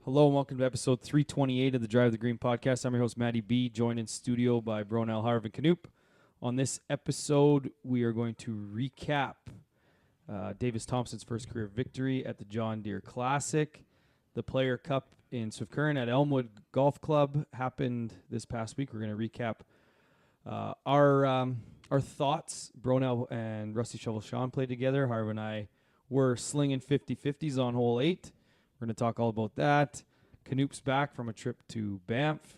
Hello and welcome to episode 328 of the Drive the Green podcast. I'm your host, MattyB, joined in studio by Bronell, Harv, and Canoop. On this episode, we are going to recap Davis Thompson's first career victory at the John Deere Classic. The PLYR Cup in Swift Current at Elmwood Golf Club happened this past week. We're going to recap our thoughts. Bronell and Rusty Shovel Sean played together. Harv and I were slinging 50-50s on hole 8. We're going to talk all about that. Canoop's back from a trip to Banff,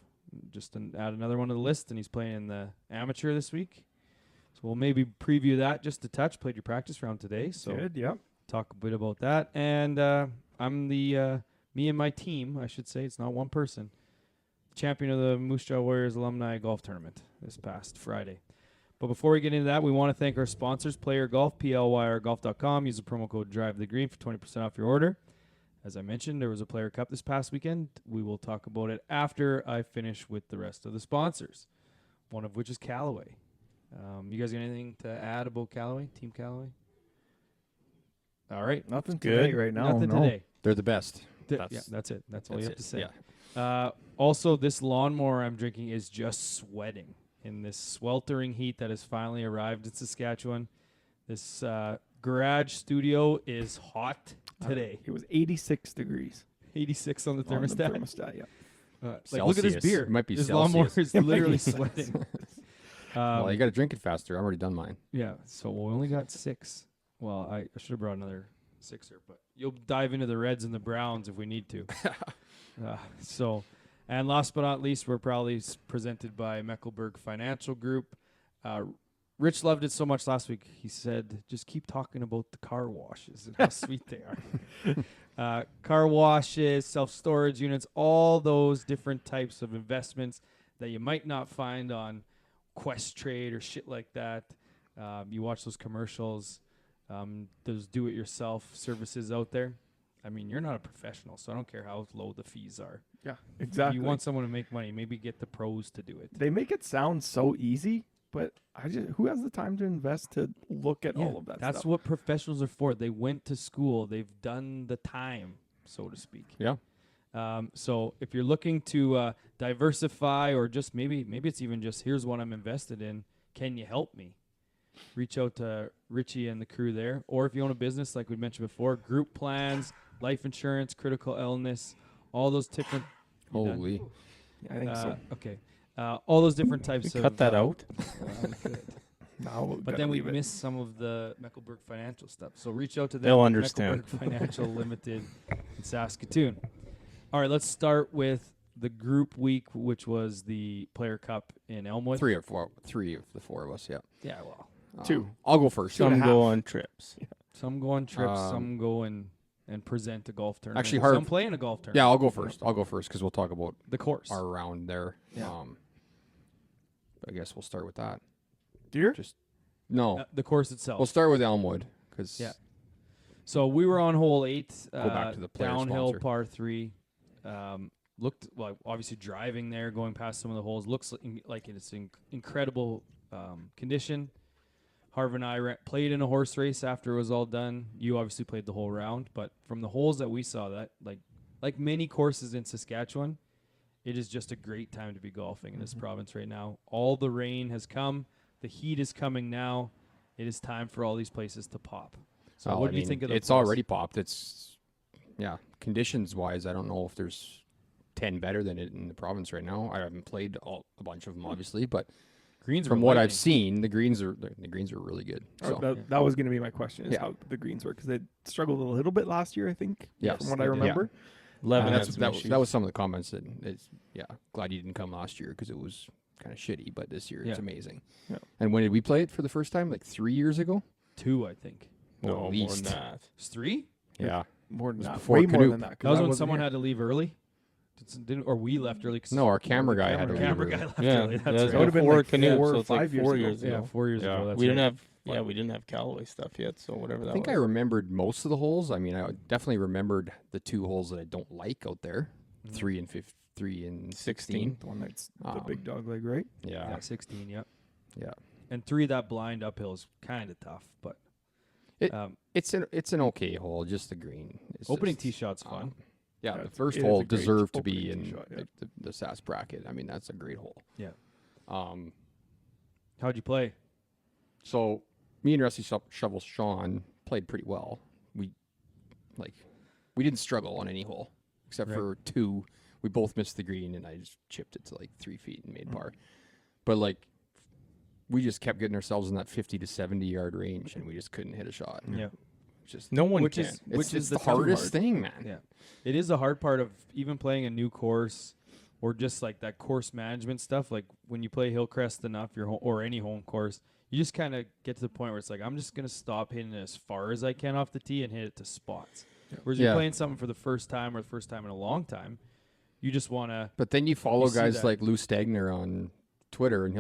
just to add another one to the list, and he's playing in the amateur this week. So we'll maybe preview that just a touch. Played your practice round today, so good, yep. Talk a bit about that. And I'm the me and my team, I should say, it's not one person, champion of the Moose Jaw Warriors Alumni Golf Tournament this past Friday. But before we get into that, we want to thank our sponsors, PLYR Golf, PLYRGolf.com. Use the promo code DriveTheGreen for 20% off your order. As I mentioned, there was a PLYR Cup this past weekend. We will talk about it after I finish with the rest of the sponsors, one of which is Callaway. You guys got anything to add about Callaway, Team Callaway? All right. Nothing today right now. Nothing today. They're the best. That's it. That's all you have to say. Yeah. Also, this lawnmower I'm drinking is just sweating in this sweltering heat that has finally arrived in Saskatchewan. This garage studio is hot today. It was 86 degrees. 86 on the thermostat. On the thermostat, yeah. Like, look at this beer. It might be this Celsius. lawnmower is literally sweating. Well, you got to drink it faster. I've already done mine. Yeah, so we only got 6. Well, I should have brought another 6er, but you'll dive into the Reds and the Browns if we need to. And last but not least, we're proudly presented by Mecklenburg Financial Group. Rich loved it so much last week, he said, just keep talking about the car washes and how sweet they are. Car washes, self-storage units, all those different types of investments that you might not find on Quest Trade or shit like that. You watch those commercials, those do-it-yourself services out there. I mean, you're not a professional, so I don't care how low the fees are. Yeah, exactly. If you want someone to make money, maybe get the pros to do it. They make it sound so easy, but who has the time to invest to look at all of that That's stuff? what professionals are for. They went to school. They've done the time, so to speak. Yeah. So if you're looking to diversify, or just maybe it's even just, here's what I'm invested in, can you help me? Reach out to Richie and the crew there. Or if you own a business, like we mentioned before, group plans, life insurance, critical illness, all those different... Holy. Yeah, I think so. Okay. All those different types of... Cut that out. No, But then we missed some of the Mecklenburg Financial stuff. So reach out to them. They'll understand. Mecklenburg Financial Limited in Saskatoon. All right, let's start with the group week, which was the PLYR Cup in Elmwood. 3 of the 4 of us, yeah. Yeah, well. 2. I'll go first. Some go on trips. Some go on trips, some go and present a golf tournament. Actually, some play in a golf tournament. Yeah, I'll go first because we'll talk about the course. our round there. Yeah. I guess we'll start with that. Deer? No. The course itself. We'll start with Elmwood because So we were on hole 8. Go back to the PLYR downhill sponsor. par 3. Looked like, obviously driving there, going past some of the holes, looks like it's in incredible condition. Harv and I played in a horse race after it was all done. You obviously played the whole round, but from the holes that we saw, that like many courses in Saskatchewan, it is just a great time to be golfing in this province right now. All the rain has come. The heat is coming now. It is time for all these places to pop. So what do you think of the It's course? already popped. Conditions-wise, I don't know if there's 10 better than it in the province right now. I haven't played a bunch of them, obviously, but Greens from were what lightning. I've seen, the greens are really good. So That was going to be my question, is Yeah. how the greens were, because they struggled a little bit last year, I think, Yes, from what I they did. remember. 11 had that some issues. was some of the comments that glad you didn't come last year because it was kind of shitty, but this year it's amazing. Yeah. And when did we play it for the first time? Like 3 years ago? 2, I think. No, at more least. than that. It's 3? Yeah. More than that. before Way more Canoop. than that. 'cause That was I when wasn't someone here. had to leave early? Or we left early? No, our camera guy had to The leave camera early. guy left Yeah, early. That's that right. That would've been before like Canoe, 4 so or it's like 5 years 4 ago. years ago. Yeah, 4 years Yeah. ago. That's we didn't right. have we didn't have Callaway stuff yet, so whatever that I think was. I remembered most of the holes. I mean, I definitely remembered the 2 holes that I don't like out there, 3 and 16. The one that's the big dog leg, right? Yeah, 16, yep. Yeah. And 3, that blind uphill is kind of tough, but It's an okay hole, just the green. It's opening just, tee shot's fun. Yeah, Yeah, the first it is hole a great deserved to opening be tee in shot, yeah. the SAS bracket. I mean, that's a great hole. Yeah. Um, How'd you play? so me and Rusty Shovel Sean played pretty well. We didn't struggle on any hole except Right. for 2. We both missed the green, and I just chipped it to like 3 feet and made par. But like, we just kept getting ourselves in that 50 to 70 yard range, and we just couldn't hit a shot. Yeah. Just No one Which can. is it's the the hardest tough thing, man. Yeah. It is the hard part of even playing a new course or just like that course management stuff. Like when you play Hillcrest enough, or any home course, you just kind of get to the point where it's like, I'm just going to stop hitting it as far as I can off the tee and hit it to spots. Whereas you're Yeah. playing something for the first time or the first time in a long time, you just want to. But then you follow You see guys that. like Lou Stegner on Twitter, and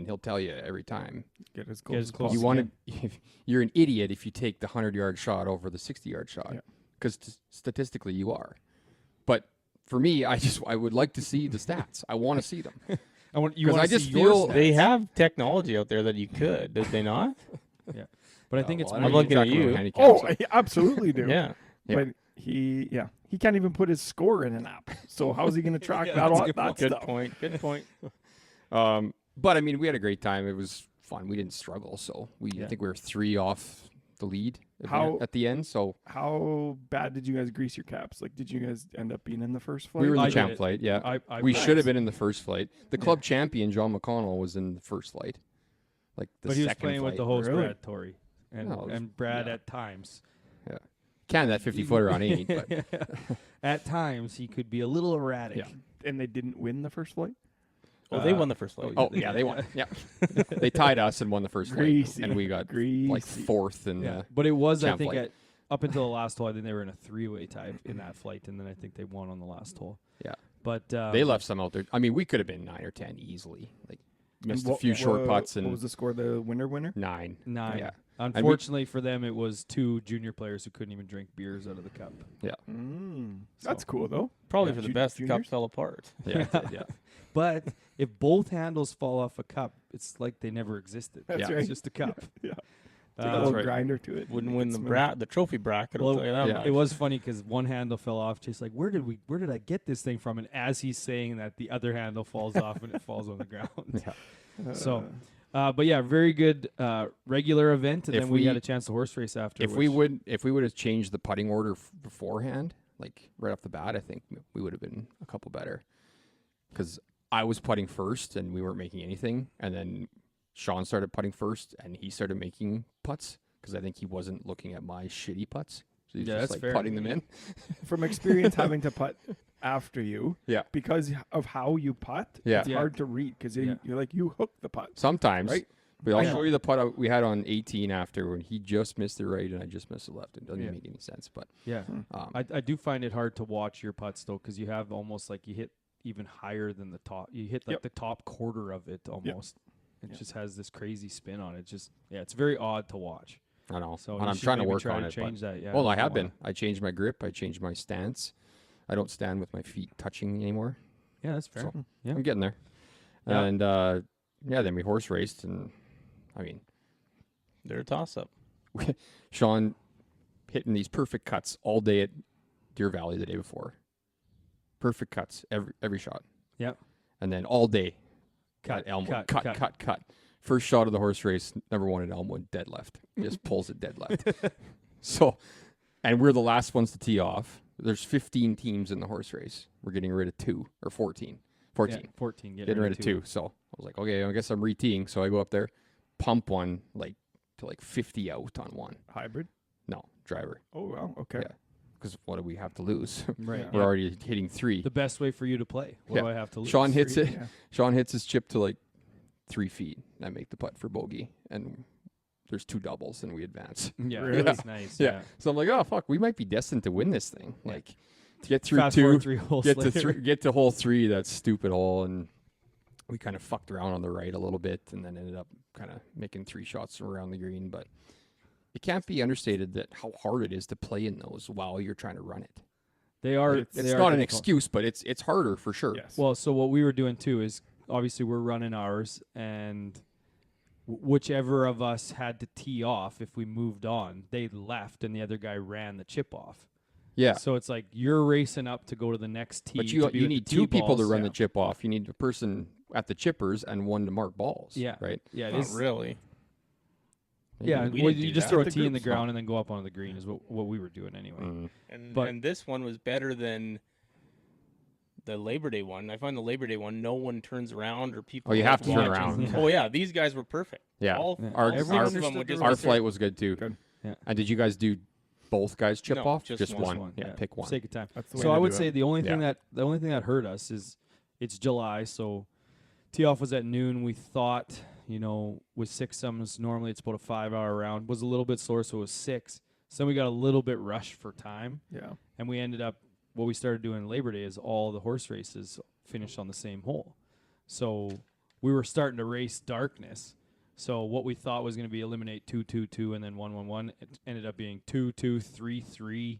he'll tell you every time. Get as Get close as as close You possible. as want to. You're an idiot if you take the 100-yard shot over the 60-yard shot, Yeah. because statistically you are. But for me, I would like to see the stats. I want to see them. I want you 'Cause want I to just see your feel- stats. They have technology out there that you could, did they not? But I think it's Well, more I'm looking at track my you. handicap, Oh, so- I absolutely do. Yeah. Yeah. But he can't even put his score in an app. So how's he going to track Yeah, that, that's a on, good that point. Good stuff? point. Good point. But I mean, we had a great time. It was fun. We didn't struggle, so Yeah. I think we were 3 off the lead How- at the end. So How bad did you guys grease your caps? Like, did you guys end up being in the first flight? we were in I the did champ it. flight. Yeah, I we played. should have been in the first flight. The club champion John McConnell was in the first flight, like the But he was second playing with flight. the host Really? Brad Torrey and No, it was- Brad yeah. at times. Can that 50-footer on 8, but At times he could be a little erratic. Yeah. And they didn't win the first flight? Oh, they won the first flight. oh yeah, they won. Yeah, they tied us and won the first flight, Greasy. and we got Greasy. like 4th in Yeah, the. but it was, I champ think, flight. up until the last hole, I think they were in a 3-way tie in that flight, and then I think they won on the last hole. Yeah. But They left some out there. I mean, we could have been 9 or 10 easily. Like missed a What- few short putts What and was the score? The winner? 9. 9. Yeah. Unfortunately for them, it was 2 junior players who couldn't even drink beers out of the cup. That's cool, though. Probably Yeah. for the Ju- best, the cup juniors? fell apart. Yeah, it did, yeah. But if both handles fall off a cup, it's like they never existed. That's It's right. just a cup. Yeah. Uh, Take a little grinder to it. Wouldn't Make win it the smooth. the trophy bracket. I'll Well, tell you that yeah. much. It was funny because one handle fell off. Just like, where did I get this thing from? And as he's saying that, the other handle falls off and it falls on the ground. Yeah. So, but yeah, very good regular event, and If then we had we- a chance to horse race after. If we would have changed the putting order beforehand, like right off the bat, I think we would have been a couple better. Because I was putting first and we weren't making anything, and then Sean started putting first and he started making putts because I think he wasn't looking at my shitty putts, so he's Yeah, just that's like fair. putting them in. From experience having to putt after you, Yeah. because of how you putt, Yeah. it's Yeah. hard to read because Yeah. you're like, you hook the putt. Sometimes, Right. But I'll Yeah. show you the putt we had on 18 after when he just missed the right and I just missed the left. It doesn't Yeah. make any sense, but yeah, I do find it hard to watch your putts though, because you have almost like you hit even higher than the top. You hit like Yep. the top quarter of it almost. It just has this crazy spin on it. Just it's very odd to watch. I know. So and you I'm should trying to maybe work try on to it. change But, that. Yeah. well, I you have wanna- been. I changed my grip. I changed my stance. I don't stand with my feet touching anymore. Yeah, that's fair. So, Yeah. I'm getting there. Yeah. And then we horse raced, and I mean, They're a toss up. Sean hitting these perfect cuts all day at Deer Valley the day before. Perfect cuts every shot. Yep. And then all day Cut, at Elmwood. cut. Cut. First shot of the horse race, number 1 at Elmwood, dead left. Just pulls it dead left. So, and we're the last ones to tee off. There's 15 teams in the horse race. We're getting rid of 2 or 14. 14. Yeah, 14. Getting rid of 2. So I was like, okay, I guess I'm re-teeing. So I go up there, pump one to 50 out on one. Hybrid. No, driver. Oh wow. Okay. Yeah. Because what do we have to lose? Right. Yeah. We're already hitting 3. The best way for you to play. What do Yeah. I have to lose? Sean hits it. Yeah. Sean hits his chip to 3 feet. I make the putt for bogey, and there's 2 doubles, and we advance. Yeah, Really? that's nice. Yeah. Yeah. So I'm like, oh fuck, we might be destined to win this thing. Yeah. Like, to get through Fast 2, forward 3 holes get to later. 3, get to hole 3, that stupid hole, and we kind of fucked around on the right a little bit, and then ended up kind of making 3 shots around the green. But it can't be understated that how hard it is to play in those while you're trying to run it. They are. It's It's they are not an difficult. excuse, but it's harder for sure. Yes. Well, so what we were doing too is obviously we're running ours, and whichever of us had to tee off, if we moved on, they left, and the other guy ran the chip off. Yeah. So it's like you're racing up to go to the next tee. But to you be you with the need tee two people to balls. run the chip off. You need a person at the chippers and one to mark balls. Yeah. Right. Yeah, it Not is. really. Yeah, We well, didn't you do just that. throw a Get the tee in the groups, ground and then go up onto the green is what we were doing anyway. Mm. But- And this one was better than the Labor Day one. I find the Labor Day one, no one turns around or people. Oh, you have to turn watching. around. Yeah. Oh yeah, these guys were perfect. Yeah. All, Yeah. Our- all our- six of them would just Our be flight was good too. Good. Yeah. And did you guys do both guys chip No, off? just one. Yeah, pick one. For sake of time. That's the way So to I would do say it. the only thing Yeah. that hurt us is it's July, so tee off was at noon. We thought, with Sixsomes, normally it's about a 5-hour round. Was a little bit slower, so it was 6. So then we got a little bit rushed for time, Yeah. and we ended up. What we started doing Labor Day is all the horse races finished on the same hole. So we were starting to race darkness. So what we thought was going to be eliminate 2-2-2 and then 1-1-1, it ended up being 2-2-3-3.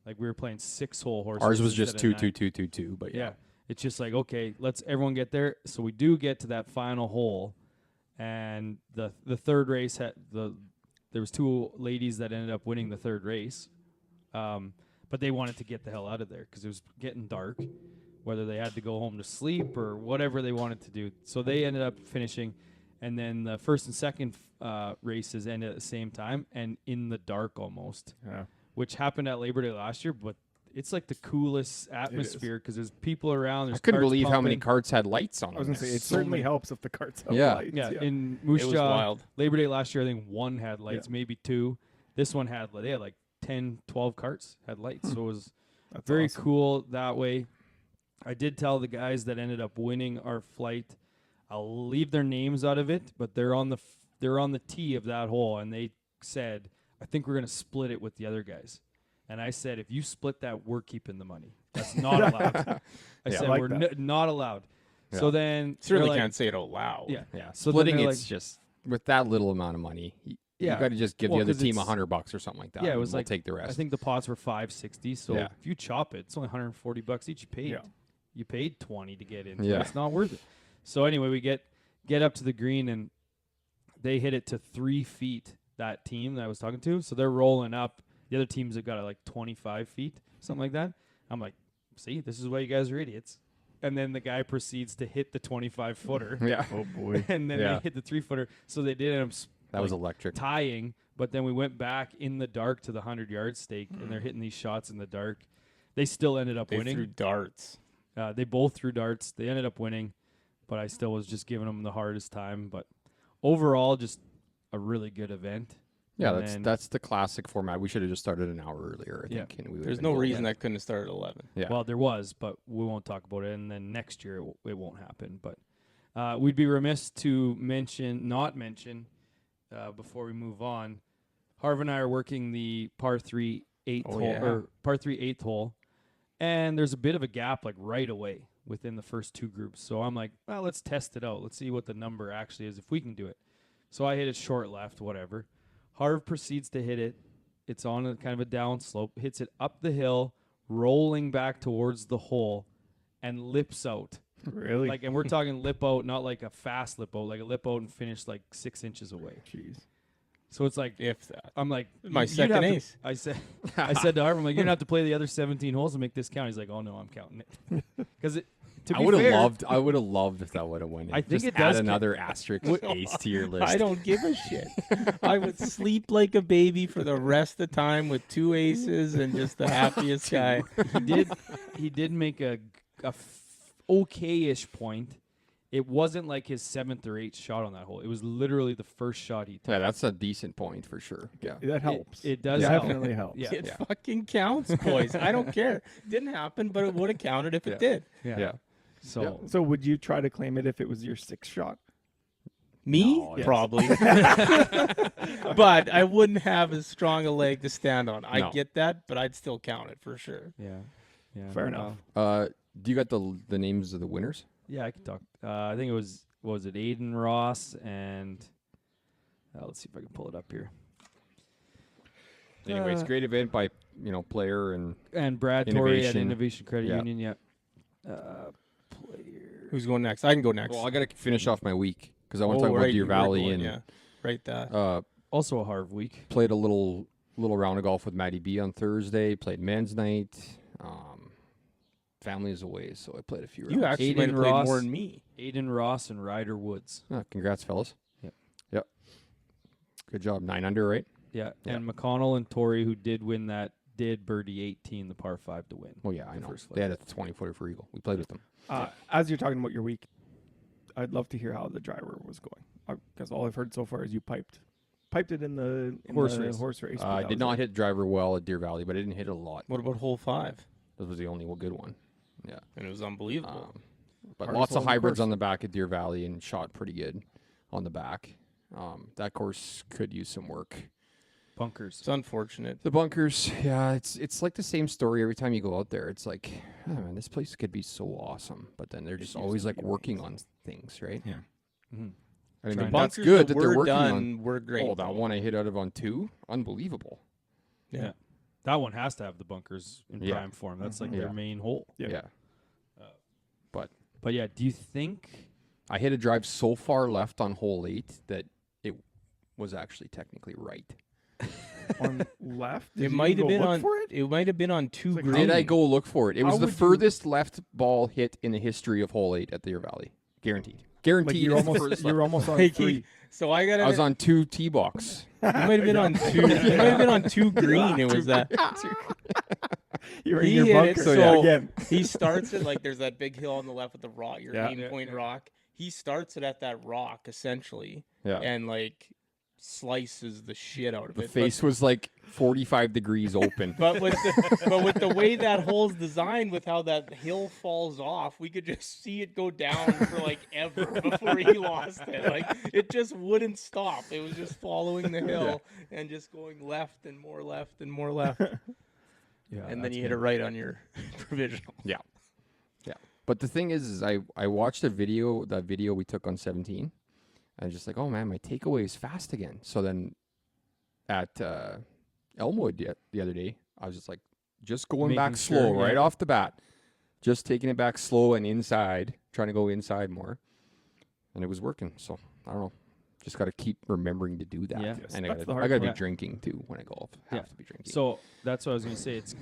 Like we were playing 6-hole horse. Ours races was just instead of 2-2-2-2-2. But yeah. It's just like, okay, let's everyone get there. So we do get to that final hole, and the third race there was 2 ladies that ended up winning the third race, but they wanted to get the hell out of there because it was getting dark, whether they had to go home to sleep or whatever they wanted to do. So they ended up finishing, and then the first and second races ended at the same time and in the dark almost, Yeah. which happened at Labor Day last year, but it's like the coolest atmosphere because there's people around. There's I couldn't carts believe how many pumping. carts had lights on I was them. gonna say it So certainly many. helps if the carts have Yeah. lights. Yeah, in It was Moose Jaw, wild. Labor Day last year, I think 1 had lights, maybe 2. This one they had like 10, 12 carts had lights, so it was That's very awesome. cool that way. I did tell the guys that ended up winning our flight, I'll leave their names out of it, but they're on the tee of that hole, and they said, I think we're gonna split it with the other guys. And I said, if you split that, we're keeping the money. That's not allowed. I Yeah. said, I like we're that. not allowed. Yeah. So then Certainly they're like, can't say it out loud. Yeah. Yeah. So then Splitting they're it's just with that little amount of money. You Yeah. got to just give Well, the other 'cause team it's- $100 or something like that. Yeah, it and was we'll like take the rest. I think the pots were $5.60. So Yeah. if you chop it, it's only $140 each. Yeah. You paid $20 to get in. Yeah. It's not worth it. So anyway, we get up to the green and they hit it to 3 feet. That team that I was talking to, so they're rolling up. The other teams have got it like 25 feet, something like that. I'm like, see, this is why you guys are idiots. And then the guy proceeds to hit the 25-footer. yeah, Oh boy. And then Yeah. they hit the 3-footer. So they did end up that was like, electric. tying, but then we went back in the dark to the 100-yard stake, and they're hitting these shots in the dark. They still ended up They winning. threw darts. They both threw darts. They ended up winning, but I still was just giving them the hardest time. But overall, just a really good event. Yeah, And then- that's the classic format. We should have just started an hour earlier. I Yeah. think. And we would've There's been no golden. reason that couldn't have started at 11. Yeah. Well, there was, but we won't talk about it. And then next year it won't happen. But we'd be remiss to not mention before we move on. Harv and I are working the par 3 8th Oh, hole yeah. or par 3 8th hole, and there's a bit of a gap like right away within the first 2 groups. So I'm like, well, let's test it out. Let's see what the number actually is if we can do it. So I hit it short left, whatever. Harv proceeds to hit it. It's on a kind of a down slope. Hits it up the hill, rolling back towards the hole, and lips out. Really? Like, and we're talking lip out, not like a fast lip out, like a lip out and finish like 6 inches away. Jeez. So it's like, If that. I'm like, My you'd second have to- ace. I said to Harv, I'm like, you're gonna have to play the other 17 holes and make this count. He's like, oh no, I'm counting it. Because to I be would have fair, loved. I would have loved if that would have won. I think just it add does another asterisk ace to your list. I don't give a shit. I would sleep like a baby for the rest of the time with 2 aces and just the happiest guy. he did make a okay-ish point. It wasn't like his 7th or 8th shot on that hole. It was literally the first shot he took. Yeah, that's a decent point for sure. Yeah. That helps. It does It help. definitely helps. Yeah. It fucking counts, boys. I don't care. Didn't happen, but it would have counted if Yeah. it did. Yeah. So So would you try to claim it if it was your 6th shot? Me? No, yes. Probably. But I wouldn't have as strong a leg to stand on. I No. get that, but I'd still count it for sure. yeah. Fair enough. Do you got the names of the winners? Yeah, I can talk. I think it was Aiden Ross and let's see if I can pull it up here. Anyways, great event by player and And Brad Torrey at Innovation. Innovation Credit Yeah. Union. Yeah. Player. Who's going next? I can go next. well, I got to finish off my week because I want to talk about right, Deer you were Valley going, and yeah. Right that. Also a Harv week. played a little little round of golf with MattyB on Thursday. Played men's night. Family is away, so I played a few rounds. You actually might have Aiden played Ross. more than me. Aiden Ross and Ryder Woods. Congrats, fellas. Yep. Yep. Good job. 9 under, right? Yeah, Yeah. and McConnell and Torrey, who did win that, did birdie 18, the par 5 to win. Well, yeah, I The know. first They leg. had a 20-footer for eagle. We played with them. As you're talking about your week, I'd love to hear how the driver was going, because all I've heard so far is you piped it in the Horse the race. Horse race. I did not hit driver well at Deer Valley, but I didn't hit it a lot. What about hole 5? This was the only good one. Yeah. And it was unbelievable. But Hardest lots hole of on the hybrids course. on the back at Deer Valley and shot pretty good on the back. That course could use some work. Bunkers. It's unfortunate. The bunkers, yeah, it's like the same story every time you go out there. It's like, oh man, this place could be so awesome, but then they're just used always to like be working on things, right? Yeah. Mhm. I mean, Trying- that's Bunkers good that they're were working done on. were great. Oh, that though. one I hit out of on 2, unbelievable. Yeah. That one has to have the bunkers in Yeah. prime form. That's like Mhm. their Yeah. main hole. Yeah. But yeah, do you think I hit a drive so far left on hole 8 that it was actually technically right. On left, Did It you might have go been look on. for it. It might have been on 2 like, green. Did I go look for it? It How was the would you- furthest left ball hit in the history of hole 8 at Deer Valley. Guaranteed. Guaranteed. Like you're it's the almost furthest you're left. almost on Like, 3. So I got. I was on 2 tee box. You might have been on 2. You might have been on 2 green. It was that. You're in He your hit bunker it, so- again. He starts it like there's that big hill on the left with the rock, your Yeah. main point rock. He starts it at that rock essentially, Yeah. and like slices the shit out of The it. face was like 45 degrees open. But with the way that hole's designed, with how that hill falls off, we could just see it go down for like ever before he lost it. Like it just wouldn't stop. It was just following the hill and just going left and more left and more left. Yeah, And then that's you hit good. it right on your provisional. Yeah. Yeah. But the thing is I watched that video we took on 17. And I was just like, oh man, my takeaway is fast again. So then at Elmwood the other day, I was just like, just going back Making slow sure, right yeah. off the bat. Just taking it back slow and inside, trying to go inside more. And it was working. So I don't know. Just got to keep remembering to do that. Yeah. Yes, And that's the I hard got to be part. drinking too when I golf. Yeah. Have to be drinking. So that's what I was going to say. It's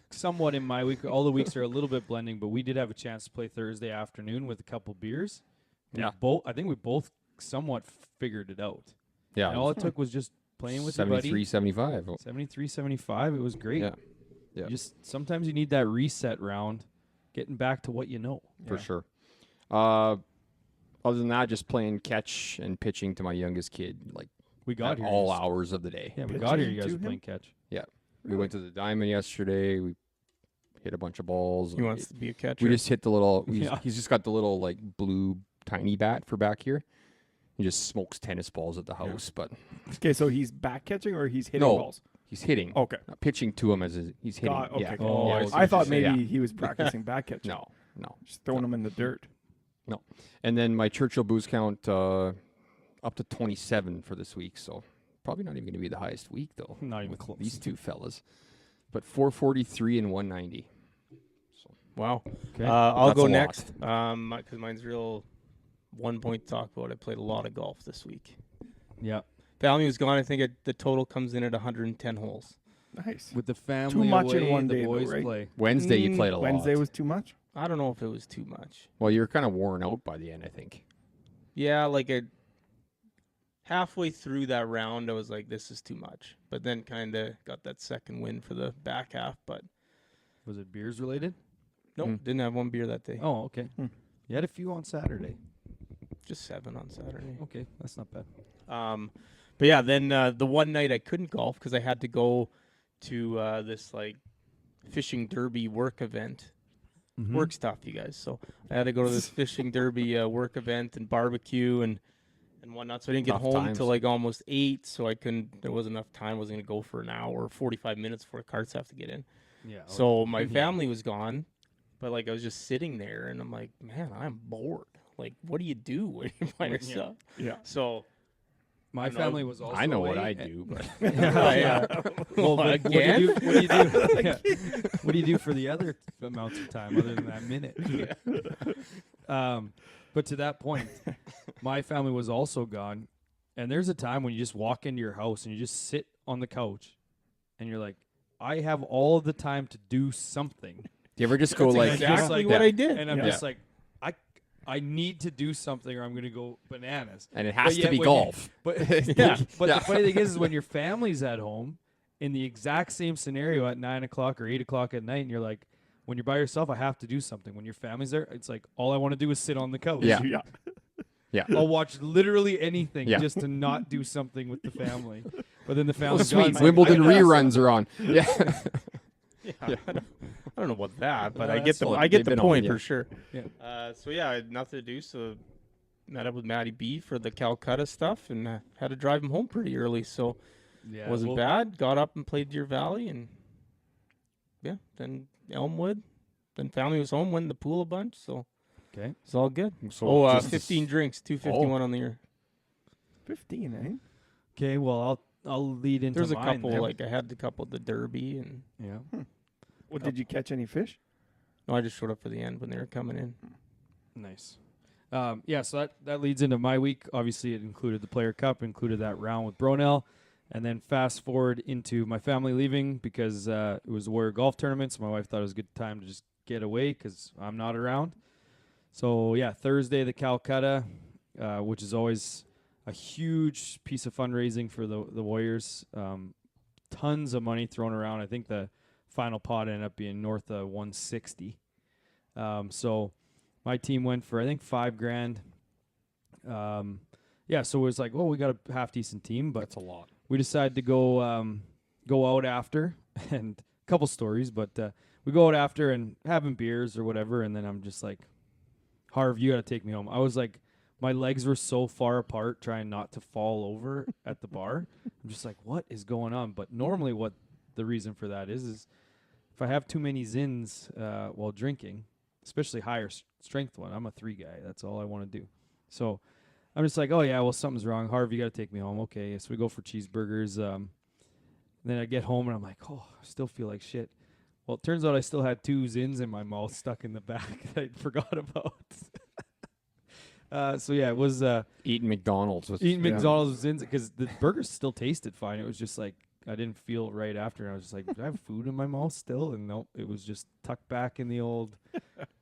somewhat in my week. All the weeks are a little bit blending, but we did have a chance to play Thursday afternoon with a couple beers. Yeah. I think we both somewhat figured it out. yeah. And all it took was just playing with your buddy. 73, 75. 73, 75. It was great. Yeah. Yeah. Just sometimes you need that reset round, getting back to what you know. For Yeah. sure. Other than that, just playing catch and pitching to my youngest kid, like We got at here. all you s- hours of the day. Yeah, we Pitching got here. You guys to were him? playing catch. We went to the Diamond yesterday. We hit a bunch of balls. He wants to be a catcher. We just hit the little. Yeah. He's just got the little like blue tiny bat for back here. He just smokes tennis balls at the house, but Okay, so he's back catching or he's hitting No. balls. he's hitting. Okay. Not pitching to him he's hitting. God, okay. Yeah. Oh, Yeah. I see I what thought you're saying. maybe Yeah. he was practicing back catching. No. Just throwing him in the dirt. And then my Churchill booze count up to 27 for this week. So probably not even going to be the highest week though. Not even with close. These two fellas, but 443 and 190. So Wow. Okay. I'll That's go a lot. next. Because mine's real 1 point to talk about. I played a lot of golf this week. Yeah. Family was gone. I think the total comes in at 110 holes. Nice. With the family much in away, one the day, though, boys right? play. Wednesday you played a lot. Wednesday was too much. I don't know if it was too much. Well, you're kind of worn out by the end, I think. Yeah, like halfway through that round, I was like, this is too much. But then kind of got that second win for the back half. But Was it beers related? nope, Hmm. didn't have one beer that day. Oh, okay. Hmm. You had a few on Saturday. Just 7 on Saturday. Okay, that's not bad. But yeah, then the one night I couldn't golf because I had to go to this like fishing derby work event. Mm-hmm. Work stuff, you guys. So I had to go to this fishing derby work event and barbecue and whatnot. So I didn't get Tough home times. till like almost 8. So I couldn't. There wasn't enough time. I was gonna go for an hour, 45 minutes before the carts have to get in. Yeah. So my Yeah. family was gone, but like I was just sitting there and I'm like, man, I'm bored. Like, what do you do when you're by Yeah. yourself? Yeah. So my I know- family was also I know what away, I and- do, but Yeah. Well, but what do Again? you do? What do you do? Yeah. What do you do for the other amounts of time other than that minute? But to that point, my family was also gone, and there's a time when you just walk into your house and you just sit on the couch and you're like, I have all the time to do something. Do you ever just go That's like exactly like what that. I did. And I'm Yeah. just like, I need to do something or I'm going to go bananas. and it has But to yet be when golf. But Yeah. but Yeah. the funny thing is when your family's at home in the exact same scenario at 9 o'clock or 8 o'clock at night, and you're like, when you're by yourself, I have to do something. When your family's there, it's like all I want to do is sit on the couch. Yeah. Yeah. Yeah. I'll watch literally anything Yeah. just to not do something with the family. But then the Oh, family's sweet. gone, it's like, Wimbledon I gotta- reruns are on. Yeah. Yeah. I don't know about that, but No, I that's get the fine. I get They've the been on, point yeah. for sure. Yeah. So yeah, I had nothing to do, so met up with MattyB for the Calcutta stuff, and had to drive him home pretty early, so Yeah, wasn't well, bad. Got up and played Deer Valley, and yeah, then Elmwood. Then family was home, went in the pool a bunch, so Okay. it's all good. So just- 15 drinks, 251 on the year. 15, eh? Okay, well, I'll lead into There's a mine couple, then. like I had the couple at the Derby, and Yeah. What, did you catch any fish? no, I just showed up for the end when they were coming in. Nice. Yeah, so that leads into my week. Obviously, it included the Player Cup, included that round with Bronell, and then fast forward into my family leaving because it was the Warrior Golf Tournament, so my wife thought it was a good time to just get away because I'm not around. So, yeah, Thursday, the Calcutta, which is always a huge piece of fundraising for the Warriors. Tons of money thrown around. I think the final pot ended up being north of 160. So my team went for I think $5,000. Yeah, so it was like, well, we got a half decent team, but That's a lot. we decided to go out after, and a couple stories, but we go out after and having beers or whatever, and then I'm just like, Harv, you got to take me home. I was like, my legs were so far apart trying not to fall over at the bar. I'm just like, what is going on? But normally what the reason for that is if I have too many zins while drinking, especially higher strength one, I'm a 3 guy. That's all I want to do. So I'm just like, oh, yeah, well, something's wrong. Harv, you got to take me home. Okay, so we go for cheeseburgers. Then I get home, and I'm like, oh, I still feel like shit. Well, it turns out I still had 2 zins in my mouth stuck in the back that I forgot about. So, yeah, it was Eating McDonald's. Was, eating Yeah. McDonald's zins because the burgers still tasted fine. It was just like I didn't feel right after. And I was just like, do I have food in my mouth still? And nope, it was just tucked back in the old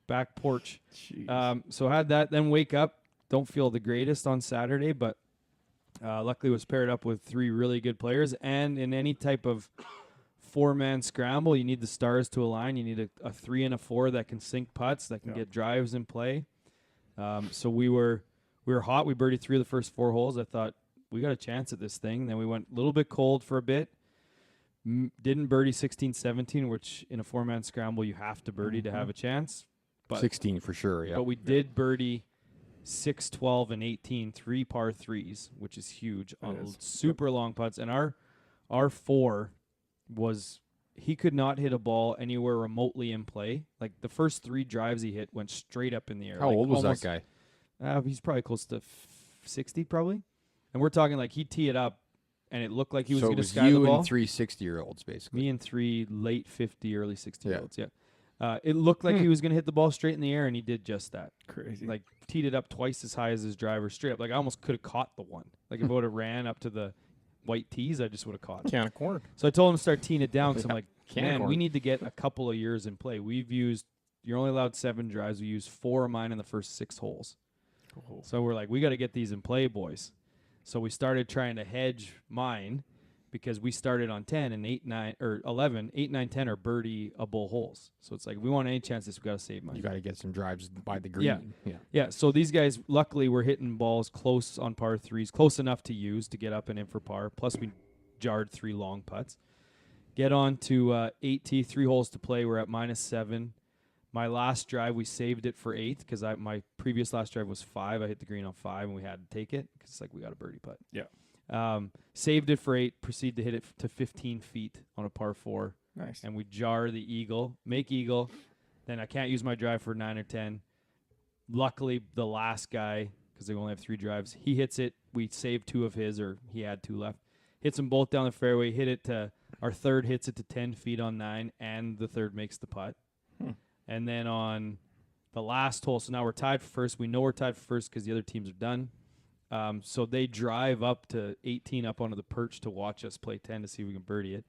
back porch. Jeez. So I had that, then wake up. Don't feel the greatest on Saturday, but luckily was paired up with 3 really good players. And in any type of 4-man scramble, you need the stars to align. You need a 3 and a 4 that can sink putts, that can Yeah. get drives in play. So we were hot. We birdied 3 of the first 4 holes. I thought we got a chance at this thing. Then we went a little bit cold for a bit. Didn't birdie 16, 17, which in a 4-man scramble you have to birdie to have a chance. But 16 for sure. Yeah. but we did birdie 6, 12, and 18, 3 par 3s, which is huge on is. super long putts. And our 4 was he could not hit a ball anywhere remotely in play. Like the first 3 drives he hit went straight up in the air. How like old was almost- that guy? He's probably close to 60, probably. And we're talking like he'd tee it up, and it looked like he was So going it to was sky the you ball. and 3 60-year-olds, basically. Me and 3 late 50, early 60-year-olds. Yeah. Yeah. It looked like he was going to hit the ball straight in the air, and he did just that. Crazy. Like teed it up twice as high as his driver, straight up. Like I almost could have caught the one. Like if I would have ran up to the white tees, I just would have caught it. Can of corn. So I told him to start teeing it down because I'm like, Can of man, corn. we need to get a couple of years in play. You're only allowed 7 drives. We used 4 of mine in the first 6 holes. So we're like, we got to get these in play, boys. So we started trying to hedge mine because we started on 10 and 8, 9, or 11. 8, 9, 10 are birdie-able holes. So it's like, if we want any chance, we got to save mine. You got to get some drives by the green. Yeah. Yeah. Yeah, so these guys, luckily, were hitting balls close on par 3s, close enough to use to get up and in for par. Plus, we jarred 3 long putts. Get on to 8T, 3 holes to play. We're at -7. My last drive, we saved it for 8th because my previous last drive was 5. I hit the green on 5, and we had to take it because it's like we got a birdie putt. Yeah. Saved it for 8, proceed to hit it to 15 feet on a par 4. Nice. And we jar the eagle, make eagle. Then I can't use my drive for 9 or 10. Luckily, the last guy, because they only have 3 drives, he hits it. We saved 2 of his, or he had 2 left. Hits them both down the fairway. Hit it to our third hits it to 10 feet on 9, and the third makes the putt. And then on the last hole, so now we're tied for first. We know we're tied for first because the other teams are done. So they drive up to 18 up onto the perch to watch us play 10 to see if we can birdie it.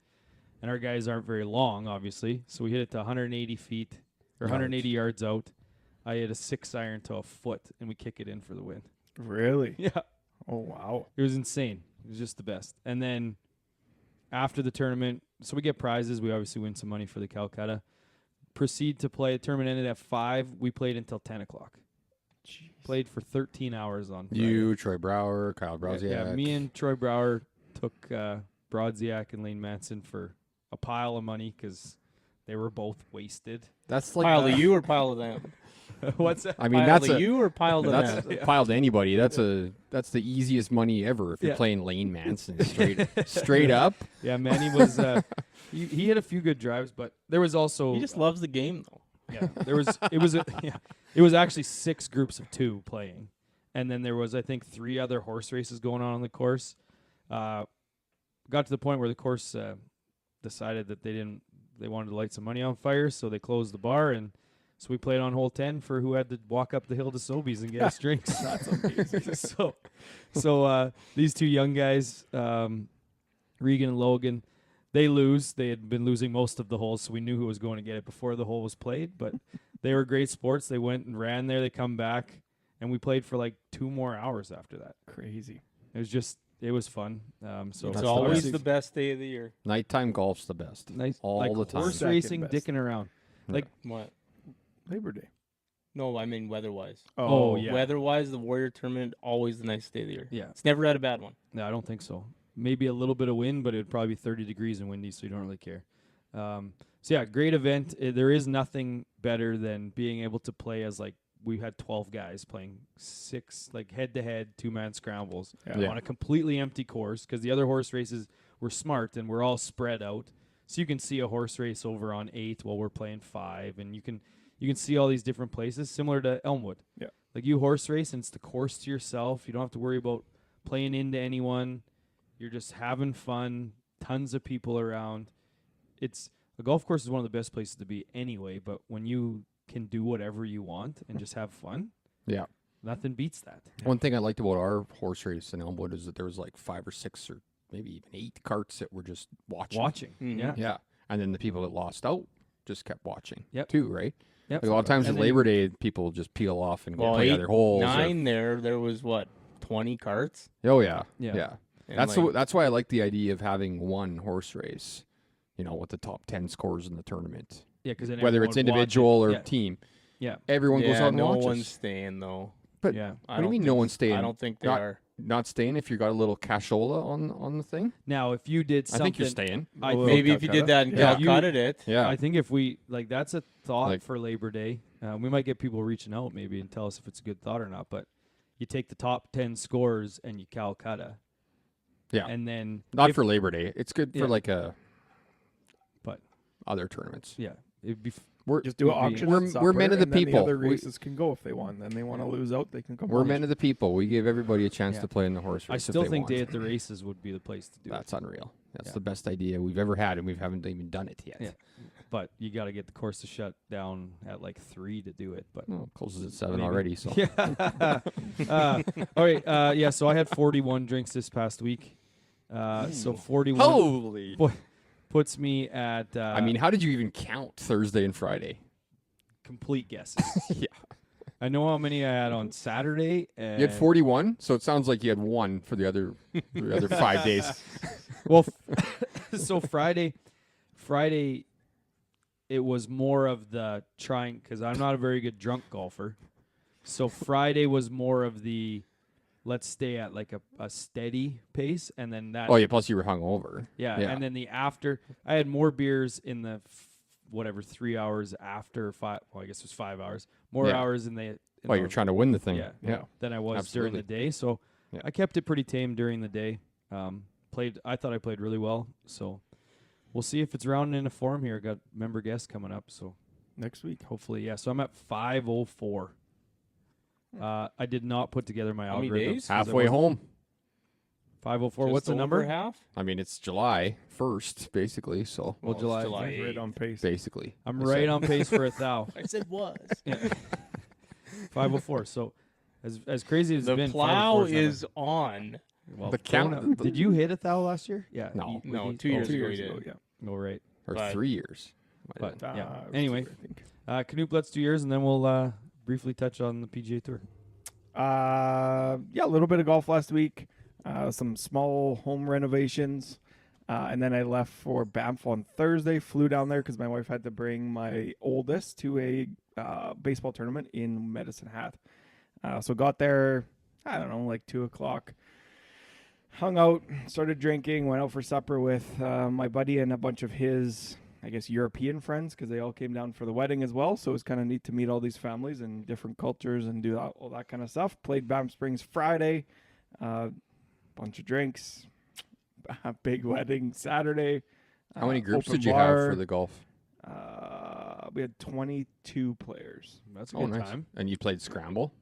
and our guys aren't very long, obviously. So we hit it to 180 feet or 180 yards out. I hit a 6-iron to a foot, and we kick it in for the win. Really? Yeah, Oh, wow. it was insane. It was just the best. And then after the tournament, so we get prizes. We obviously win some money for the Calcutta. Proceed to play. The tournament ended at 5. We played until 10 o'clock. Jeez. Played for 13 hours on Friday. You, Troy Brower, Kyle Broziak. Yeah, me and Troy Brower took Brodziak and Lane Manson for a pile of money because they were both wasted. That's like Pile to you or pile to them? What's that? I mean, Pile that's to a you or pile to that's them? pile to anybody. That's the easiest money ever if you're Yeah. playing Lane Manson straight up. Yeah, Manny was. He had a few good drives, but there was also. He just loves the game, though. Yeah, there was. It was actually 6 groups of 2 playing, and then there was, I think, 3 other horse races going on the course. Got to the point where the course decided that they wanted to light some money on fire, so they closed the bar, and so we played on hole 10 for who had to walk up the hill to Sobeys and get us drinks. That's amazing. So these 2 young guys, Regan and Logan, they lose. They had been losing most of the holes, so we knew who was going to get it before the hole was played. But they were great sports. They went and ran there. They come back, and we played for like 2 more hours after that. Crazy. It was fun. So It's That's always nice. the best day of the year. Nighttime golf's the best. nice, all like the time. horse Second racing, best. dicking around. Like What? Labor Day. No, I mean weather-wise. Oh, yeah. Weather-wise, the Warrior Tournament, always the nicest day of the year. Yeah. It's never had a bad one. No, I don't think so. Maybe a little bit of wind, but it would probably be 30 degrees and windy, so you don't really care. So yeah, great event. There is nothing better than being able to play as like we had 12 guys playing 6 like head-to-head 2-man scrambles Yeah. on a completely empty course because the other horse races were smart and we're all spread out. So you can see a horse race over on 8 while we're playing 5, and you can see all these different places similar to Elmwood. Yeah. Like you horse race and it's the course to yourself. You don't have to worry about playing into anyone. You're just having fun. Tons of people around. A golf course is one of the best places to be anyway, but when you can do whatever you want and just have fun, Yeah. nothing beats that. One thing I liked about our horse race in Elmwood is that there was like 5 or 6 or maybe even 8 carts that were just watching. Mhm. Yeah. Yeah. And then the people that lost out just kept watching Yep. too, right? Yep. Like a lot of times And at then Labor Day, people just peel off and go Well, play 8, other holes. or- 9 there was what, 20 carts? Oh, yeah. Yeah. Yeah. And That's why I like the idea of having one horse race, with the top 10 scores in the tournament. Yeah, because Whether it's individual or yeah. team. Yeah. Everyone goes out and no watches. one's staying, though. But Yeah. what do you mean no one's staying? I don't think they Not- are. Not staying if you got a little cashola on the thing? Now, if you did I something, think you're staying. I Well, think- Maybe if you did that in Yeah. You- Calcutta, it. Yeah. I think if we that's a thought Like- for Labor Day. We might get people reaching out maybe and tell us if it's a good thought or not. But you take the top 10 scores and you Calcutta. Yeah. And then Not if- for Labor Day. It's good Yeah. for like But other tournaments. yeah, it'd be. We're Just do an Would be- auction. We're- at we're men supper, of the and then people. The other We- races can go if they want. Then they want to lose out, they can come. we're watch. men of the people. We give everybody a chance Yeah. to play in the horse race. I if still they think want. day at the races would be the place to do That's unreal. That's Yeah. the best idea we've ever had, and we haven't even done it yet. Yeah. it. But you got to get the course to shut down at like 3 to do it. But Well, it closes at 7 Maybe. already. So yeah. All right. Yeah. So I had 41 drinks this past week. So 41 holy. puts me at. I mean, how did you even count Thursday and Friday? complete guesses. Yeah. I know how many I had on Saturday. And You had 41, so it sounds like you had 1 for the other 5 days. Well, so Friday, it was more of the trying because I'm not a very good drunk golfer. So Friday was more of the let's stay at like a steady pace, and then that. Oh yeah, plus you were hungover. yeah, yeah. and then the after. I had more beers in the 3 hours after 5. Well, I guess it was 5 hours. More Yeah. hours in the. Oh, you're trying to win the thing. Yeah, Yeah. than I was Absolutely. during the day. So Yeah. I kept it pretty tame during the day. I thought I played really well. So we'll see if it's rounding into form here. Got member guests coming up. So next week. hopefully, yeah. So I'm at 504. I did not put together my How many algorithms. days? 'cause I Halfway wasn't- home. 504. Just What's the over number? Half? I mean, it's July 1st, basically. So Well, Well, it's July. July Right 8th. on pace. basically, I'm I right said. on pace for 1,000. I said was. Yeah. 504. So as crazy as The it's been, plow 504 is on. well, The count- did you hit 1,000 last year? Yeah. No. No, he- 2 years 2 ago years he ago, did. yeah. Oh, right. or But- 3 years. Might have But been. yeah. It was Anyway. 2, I think. Canute, let's 2 years, and then we'll briefly touch on the PGA Tour. Yeah, a little bit of golf last week. Some small home renovations. And then I left for Banff on Thursday. Flew down there because my wife had to bring my oldest to a baseball tournament in Medicine Hat. So got there, I don't know, like 2 o'clock. Hung out, started drinking, went out for supper with my buddy and a bunch of his, I guess, European friends because they all came down for the wedding as well. So it was kind of neat to meet all these families and different cultures and do all that kind of stuff. Played Banff Springs Friday, bunch of drinks, big wedding Saturday. How many groups open did you bar. have for the golf? We had 22 players. That's a Oh, good nice. time. And you played scramble?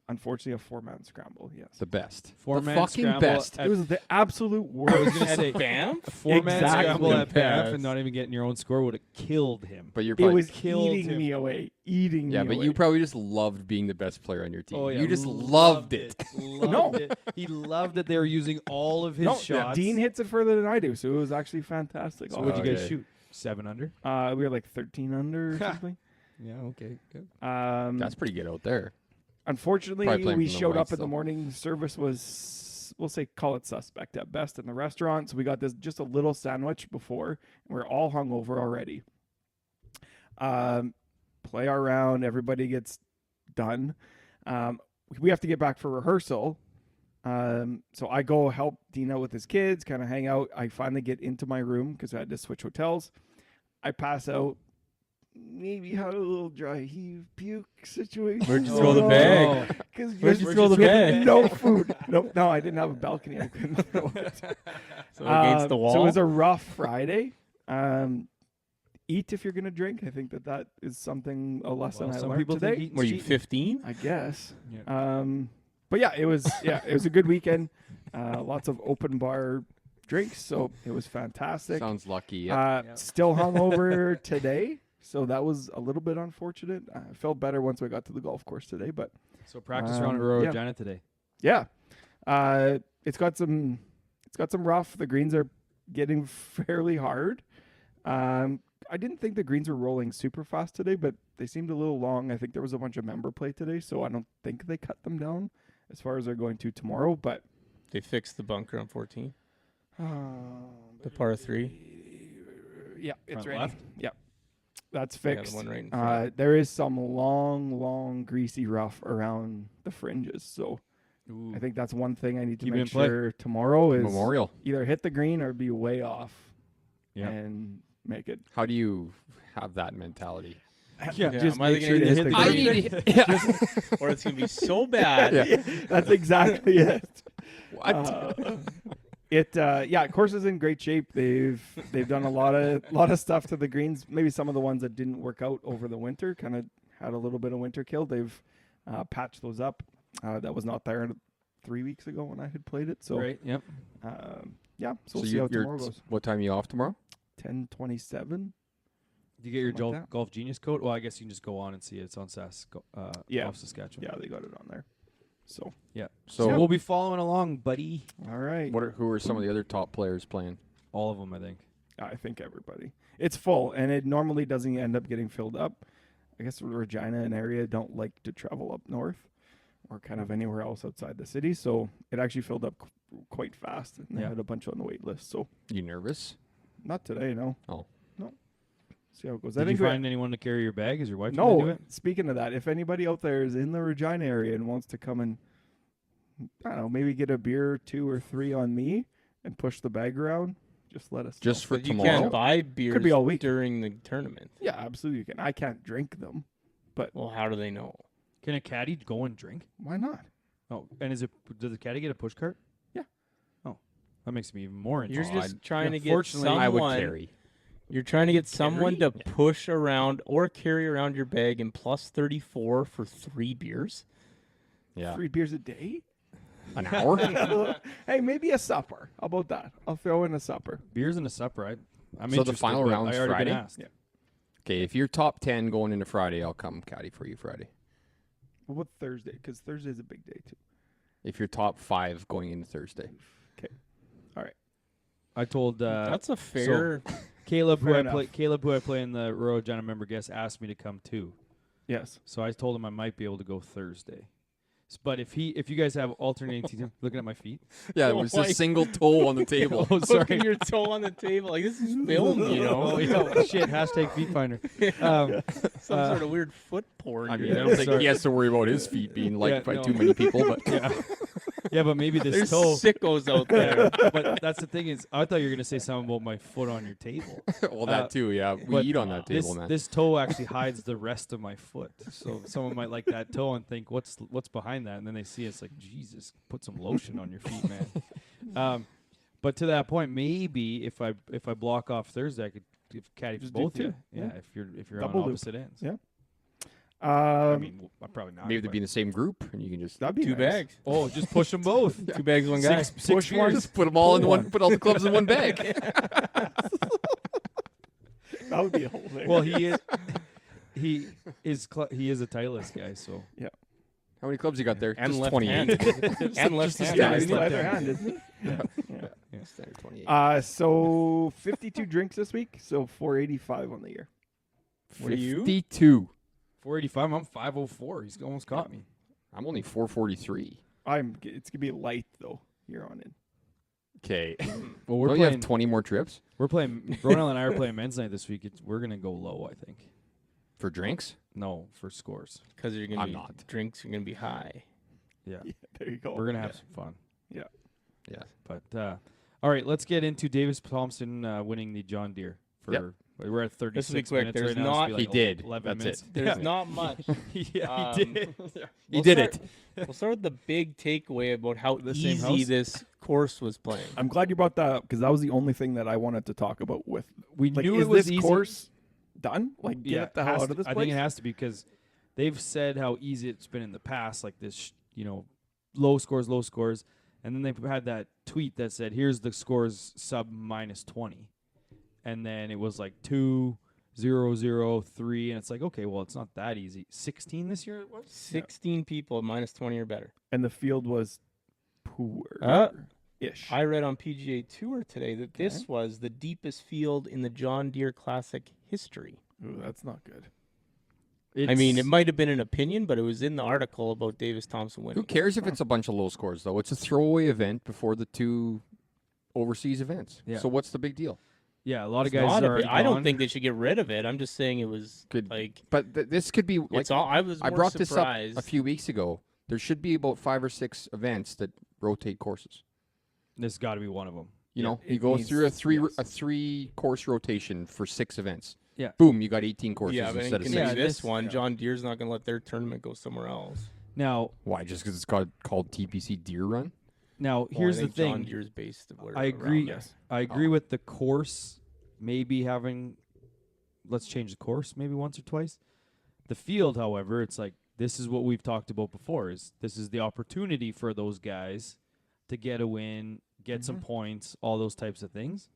Unfortunately, a 4-man scramble, yes. The best. Four-man the fucking scramble best. at- It was the absolute I was worst. going to say, Banff? a 4-man Exactly. scramble at Banff Yes. and not even getting your own score would have killed him. But you're It probably was killed eating him. me away. Eating yeah, me but away. you probably just loved being the best player on your team. Oh, yeah. You just loved it. Loved it. He loved that they were using all of his No, shots. Dean hits it further than I do, so it was actually fantastic. So what'd you guys Okay. shoot? 7 under? We were like 13 under or something. Yeah, okay. Good. That's pretty good out there. Unfortunately, Probably playing we from the showed white up in the still. morning. Service was, we'll say, call it suspect at best in the restaurant. So we got this just a little sandwich before. And we're all hungover already. Play our round. Everybody gets done. We have to get back for rehearsal. So I go help Dean out with his kids, kind of hang out. I finally get into my room because I had to switch hotels. I pass out. Maybe had a little dry heave puke situation. Where'd you throw the bag? Because Where'd you throw the bag? No food. No, I didn't have a balcony. I couldn't throw it. So against the wall? So it was a rough Friday. Eat if you're gonna drink. I think that is something a lesson I some learned people today. think eating's Were you cheating. 15? I guess. Yeah. But yeah, it was a good weekend. Lots of open bar drinks, so it was fantastic. Sounds lucky. Yeah. Still hungover today, so that was a little bit unfortunate. I felt better once we got to the golf course today, but So practice round at Royal yeah. Regina today. yeah, it's got some rough. The greens are getting fairly hard. I didn't think the greens were rolling super fast today, but they seemed a little long. I think there was a bunch of member play today, so I don't think they cut them down as far as they're going to tomorrow. But They fixed the bunker on 14. The par 3. Yeah, it's Front ready. left? Yeah, that's Yeah, the fixed. one right in front. There is some long, greasy rough around the fringes, so I think that's one thing I need to Keep it make in play. sure tomorrow is Memorial. either hit the green or be way off Yeah. and make it. How do you have that mentality? Yeah, just am I make gonna sure to hit hit the the I green. need to, Or it's going to be so bad. That's exactly it. What? Course is in great shape. They've done a lot of stuff to the greens. Maybe some of the ones that didn't work out over the winter kind of had a little bit of winter kill. They've patched those up. That was not there 3 weeks ago when I had played it. So Right. Yep. so we'll see you're, how tomorrow goes. what time are you off tomorrow? 10:27. Do you get your Something like that. golf genius code? Well, I guess you can just go on and see it. It's on Yeah. Golf Saskatchewan. Yeah, they got it on there. So Yeah. So So we'll be following along, buddy. all right. who are some of the other top players playing? All of them, I think. I think everybody. It's full, and it normally doesn't end up getting filled up. I guess Regina and area don't like to travel up north or kind of anywhere else outside the city, so it actually filled up quite fast, and they Yeah. had a bunch on the wait list. So You nervous? not today, no. Oh. No. See how it goes. Did I you think find anyone to carry your bag? Is your wife going to do no. it? Speaking of that, if anybody out there is in the Regina area and wants to come and, I don't know, maybe get a beer, 2 or 3 on me and push the bag around, just let us Just know. for But you tomorrow? can't buy beers be all week. during the tournament. Yeah, absolutely you can. I can't drink them. Well, how do they know? Can a caddy go and drink? Why not? Oh, and does the caddy get a push cart? Yeah. Oh, that makes me even more You're interested. just trying to get Unfortunately, someone. I would carry. You're trying to get someone to push around or carry around your bag in plus 34 for 3 beers. Yeah. 3 beers a day? An hour? Hey, maybe a supper. How about that? I'll throw in a supper. Beers and a supper. I'm So the interested, final but round's I already Friday? been asked. Yeah. Okay, if you're top 10 going into Friday, I'll come caddy for you Friday. What about Thursday? Because Thursday's a big day, too. If you're top 5 going into Thursday. I told That's a fair. Caleb, Fair who I play in the Royal Regina member guest, asked me to come too. Yes. So I told him I might be able to go Thursday. But if you guys have alternating teams, looking at my feet. Yeah, it was a single toe on the table. Oh, sorry. Putting your toe on the table. Like, this is filmed, you know? Oh, yeah, shit. Hashtag feet finder. Some sort of weird foot porn. I mean, you I know? don't think he has to worry about his feet being liked by too many people, but Yeah, but maybe this There's toe. sickos out there. But that's the thing is, I thought you were gonna say something about my foot on your table. well, that too, yeah. We but eat on that table, man. This toe actually hides the rest of my foot, so someone might like that toe and think, "What's behind that?" And then they see it's like, "Jesus, put some lotion on your feet, man." But to that point, maybe if I block off Thursday, I could caddy for Just do both of two. you. Yeah, Yeah. if you're Double on loop. opposite ends. Yeah. I mean, I'm probably not. Maybe they'd but- be in the same group, and you can just That'd be Two nice. bags. Oh, just push them both. 2 bags, one guy. Six Push one. beers. just put them all in Pull one. one. Put all the clubs in one bag. That would be a whole thing. Well, he is a Titleist guy, so How many clubs you got there? And Just left 28. hand. And left hand. yeah, Yeah, he's he's either left hand, isn't he? Standard 28. So 52 drinks this week, so 485 on the year. What are you? 52. 485. I'm 504. He's almost caught me. I'm only 443. It's gonna be light though here on in. Okay. Well, we're Don't you have playing. 20 more trips We're playing. Ronald and I are playing men's night this week. We're gonna go low, I think. for drinks? No, for scores. Because you're gonna I'm be not. drinks are gonna be high. Yeah, Yeah, there you go. we're gonna have some fun. Yeah. But all right, let's get into Davis Thompson winning the John Deere. We're at 36 This will be quick. minutes There's right now. This will be not- like He did. 11 That's minutes. it. There's not much. Yeah, he did. He did it. We'll start with the big takeaway about how The same easy house? this course was playing. I'm glad you brought that up because that was the only thing that I wanted to talk about with. We Like, knew is it was this easy. course done? Like, get Yeah, it the it hell has out of to- this I place. think it has to be because they've said how easy it's been in the past, like this, low scores, and then they've had that tweet that said, "Here's the scores sub -20," and then it was like 2, 0, 0, 3, and it's like, okay, well, it's not that easy. 16 this year it was. 16 people -20 or better. And the field was poor. Ish. I read on PGA Tour today that this was the deepest field in the John Deere Classic history. Ooh, that's not good. I mean, it might have been an opinion, but it was in the article about Davis Thompson winning. Who cares if it's a bunch of low scores, though? It's a throwaway event before the two overseas events. Yeah. So what's the big deal? Yeah, a lot It's of guys not a are. bit- I don't think they should get rid of it. I'm just saying it was Good. like But this could be like it's all. I was. I more brought surprised. this up a few weeks ago. There should be about 5 or 6 events that rotate courses. this got to be one of them. You know, you it go needs- through a yes. 3 course rotation for 6 events. Yeah. Boom, you got 18 courses Yeah, but instead of in 6. Yeah, this this- one, yeah. John Deere's not going to let their tournament go somewhere else. Now, Why? Just because it's called TPC Deer Run? now Well, I here's the think John thing. Deere's based where I agree. around there. I agree with the course. Maybe having, let's change the course maybe once or twice. The field, however, it's like this is what we've talked about before. This is the opportunity for those guys to get a win, get some points, all those types of things.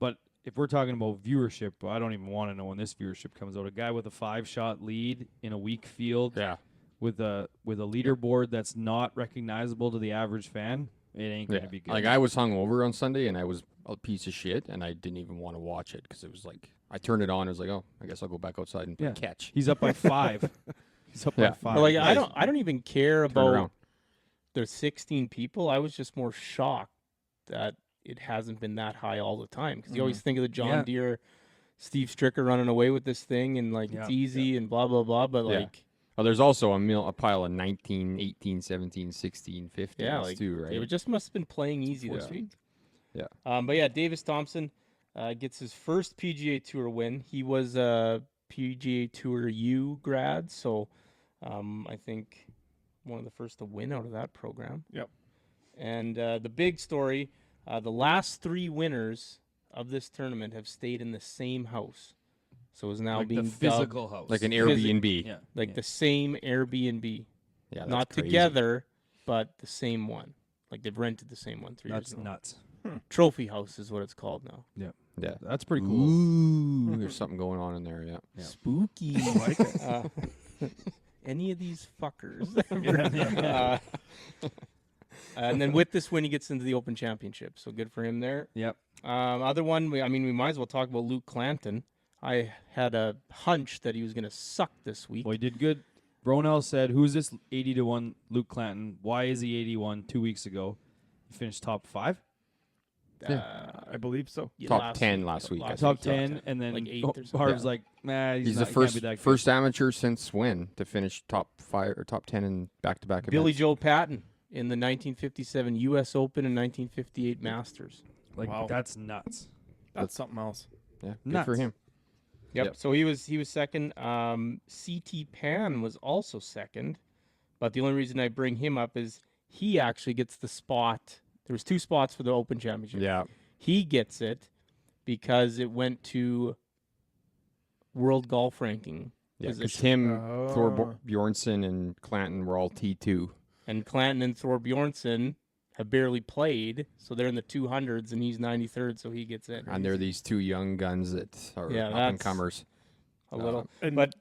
But if we're talking about viewership, I don't even want to know when this viewership comes out. A guy with a 5-shot lead in a weak field Yeah. with a leaderboard that's not recognizable to the average fan, it ain't gonna be good. Like I was hungover on Sunday and I was a piece of shit and I didn't even want to watch it because it was like I turned it on. I was like, oh, I guess I'll go back outside and play Yeah. catch. He's up by 5. He's up Yeah. by 5. But like I don't even care Turn around. about the 16 people. I was just more shocked that it hasn't been that high all the time because you always think of the John Yeah. Deere, Steve Stricker running away with this thing and like Yeah. it's easy and blah blah blah. But Yeah. like Well, there's also a pile of 19, 18, 17, 16, 15 like too, right? it just must have been playing easy this 14. week. Yeah. But yeah, Davis Thompson gets his first PGA Tour win. He was a PGA Tour U grad, so I think one of the first to win out of that program. Yep. And the big story, the last 3 winners of this tournament have stayed in the same house. So is now like being the dubbed physical house. Like an Physic- Airbnb. yeah. like yeah. the same Airbnb. Yeah, that's Not crazy. together, but the same one. Like they've rented the same one 3 That's years ago. nuts. Trophy house is what it's called now. Yeah. That's pretty cool. Ooh, there's something going on in there. Yeah. Yeah. Spooky. Any of these fuckers. And then with this win, he gets into the Open Championship. So good for him there. Yep. Other one, we might as well talk about Luke Clanton. I had a hunch that he was going to suck this week. Well, he did good. Ronell said, "Who's this 80-1 Luke Clanton? Why is he 81 2 weeks ago? He finished top 5, I believe so. Yeah, Top 10 last week, I think. top 10, and then like 8th or something. Harv's like, nah, He's not, the he can't be that good." first amateur since when to finish top 5 or top 10 in back-to-back events. Billy Joe Patton in the 1957 U.S. Open and 1958 Masters. Like Wow. that's nuts. That's something else. Yeah, good Nuts. for him. Yep. So he was second. CT Pan was also second, but the only reason I bring him up is he actually gets the spot. There was 2 spots for the Open Championship. Yeah. He gets it because it went to World Golf Ranking Yeah, because position. Tim, Thor Bjornsson, and Clanton were all T2. And Clanton and Thor Bjornsson have barely played, so they're in the 200s, and he's 93rd, so he gets in. And they're these 2 young guns that are Yeah, up-and-comers. a little. And But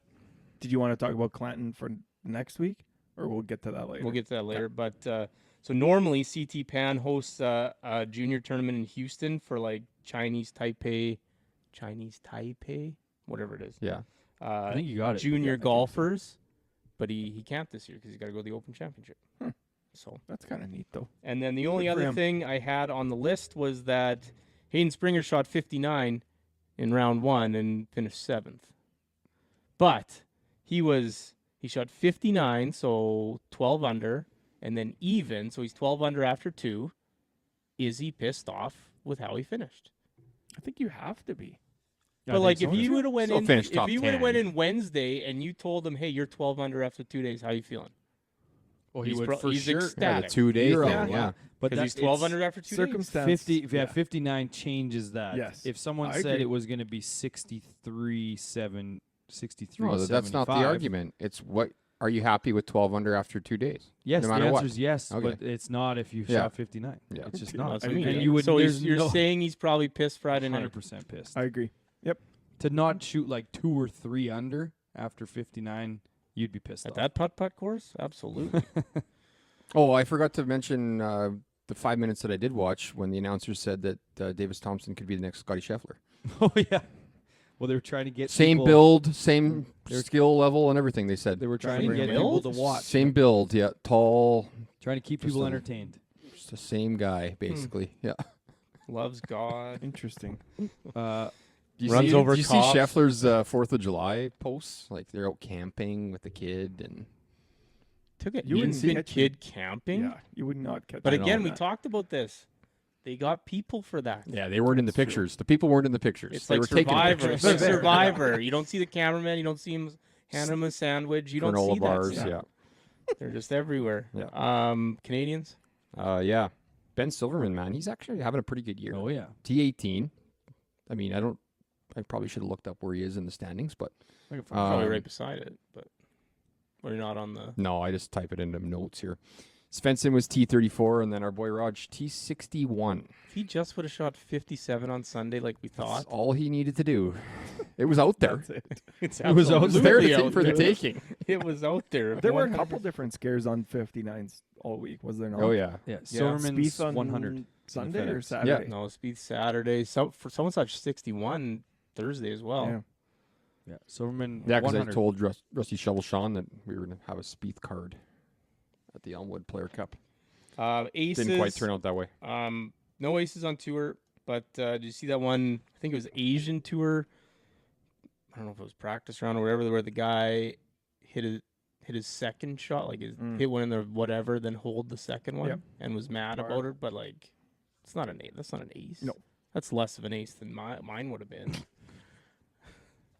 did you want to talk about Clanton for next week, or we'll get to that later? we'll get to that later. But so normally CT Pan hosts a junior tournament in Houston for like Chinese Taipei, whatever it is. Yeah. I think you got it. Junior golfers, but he can't this year because he's got to go to the Open Championship. Hmm. So, That's kind of neat, though. and then the only Good for other him. thing I had on the list was that Hayden Springer shot 59 in round 1 and finished 7th. But he shot 59, so 12 under, and then even, so he's 12 under after 2. Is he pissed off with how he finished? I think you have to be. But like, if you would have went Still in, finished if top you would have 10. went in Wednesday and you told him, "Hey, you're 12 under after 2 days. How you feeling?" Well, he's he would pro- for he's sure. Yeah, the ecstatic. 2-day You're thing, right. yeah. But Because he's that- 12 it's under after 2 days. Circumstance. 50. Yeah, Yeah. 59 changes that. Yes. If someone I said agree. it was going to be 63, No, that's not the 75, argument. It's what are you happy with 12 under after 2 days? Yes, no the matter answer what. is yes, Okay. but it's not if you Yeah. shot 59. Yeah. It's just Okay. not. That's I what I mean, mean. and you would. So there's you're no saying he's probably pissed Friday night. 100% pissed. I agree. To not shoot like 2 or 3 under after 59, you'd be pissed At off. that putt course? Absolutely. Oh, I forgot to mention the 5 minutes that I did watch when the announcer said that Davis Thompson could be the next Scotty Scheffler. Oh yeah. Well, they were trying to get Same people- build, same They're- skill level, and everything. They said They were trying to Same get build? people to watch. same build, yeah, tall, Trying to keep Just people a- entertained. just the same guy basically. Yeah. Loves God. Interesting. Do you Runs see, over do you see cops. Scheffler's 4th of July posts? Like they're out camping with the kid, and Took an You wouldn't infant catch kid camping. Yeah, you would not catch. But I know again, we that. talked about this. They got people for that. yeah, they weren't in the That's true. pictures. The people weren't in the pictures. It's they like were taking Survivor. pictures. It's like They're there. Survivor. You don't see the cameraman. You don't see him hand him a sandwich. You don't Granola see bars, that. stuff. yeah. They're just everywhere. Yeah. Canadians. Yeah. Ben Silverman, man, he's actually having a pretty good year. Oh yeah. T18. I mean, I probably should have looked up where he is in the standings, but Probably Um, right beside it, but we're not on the. no, I just type it into notes here. Svensson was T34, and then our boy Raj T61. If he just would have shot 57 on Sunday, like we That's thought, all he needed to do. It was out there. That's it. it's It was out It was there absolutely to out for the there. taking. It was out there. There were a 100%. couple different scares on 59s all week, was there not? Oh yeah. Yeah. Yeah, Silverman's Spieth on 100. Sunday or FedEx. Saturday? No, Speed Saturday. For someone such 61 Thursday as well. Yeah. Yeah. Silverman. Yeah, because I 100. told Rusty Shovel Sean that we were going to have a Spieth card at the Elmwood PLYR Cup. Aces. Didn't quite turn out that way. No aces on tour, but did you see that one? I think it was Asian tour. I don't know if it was practice round or whatever, where the guy hit his second shot, like hit one in the whatever, then hold the second one, Yep. and was mad Par. about it. But like, it's not an ace. That's not an ace. No. That's less of an ace than mine would have been.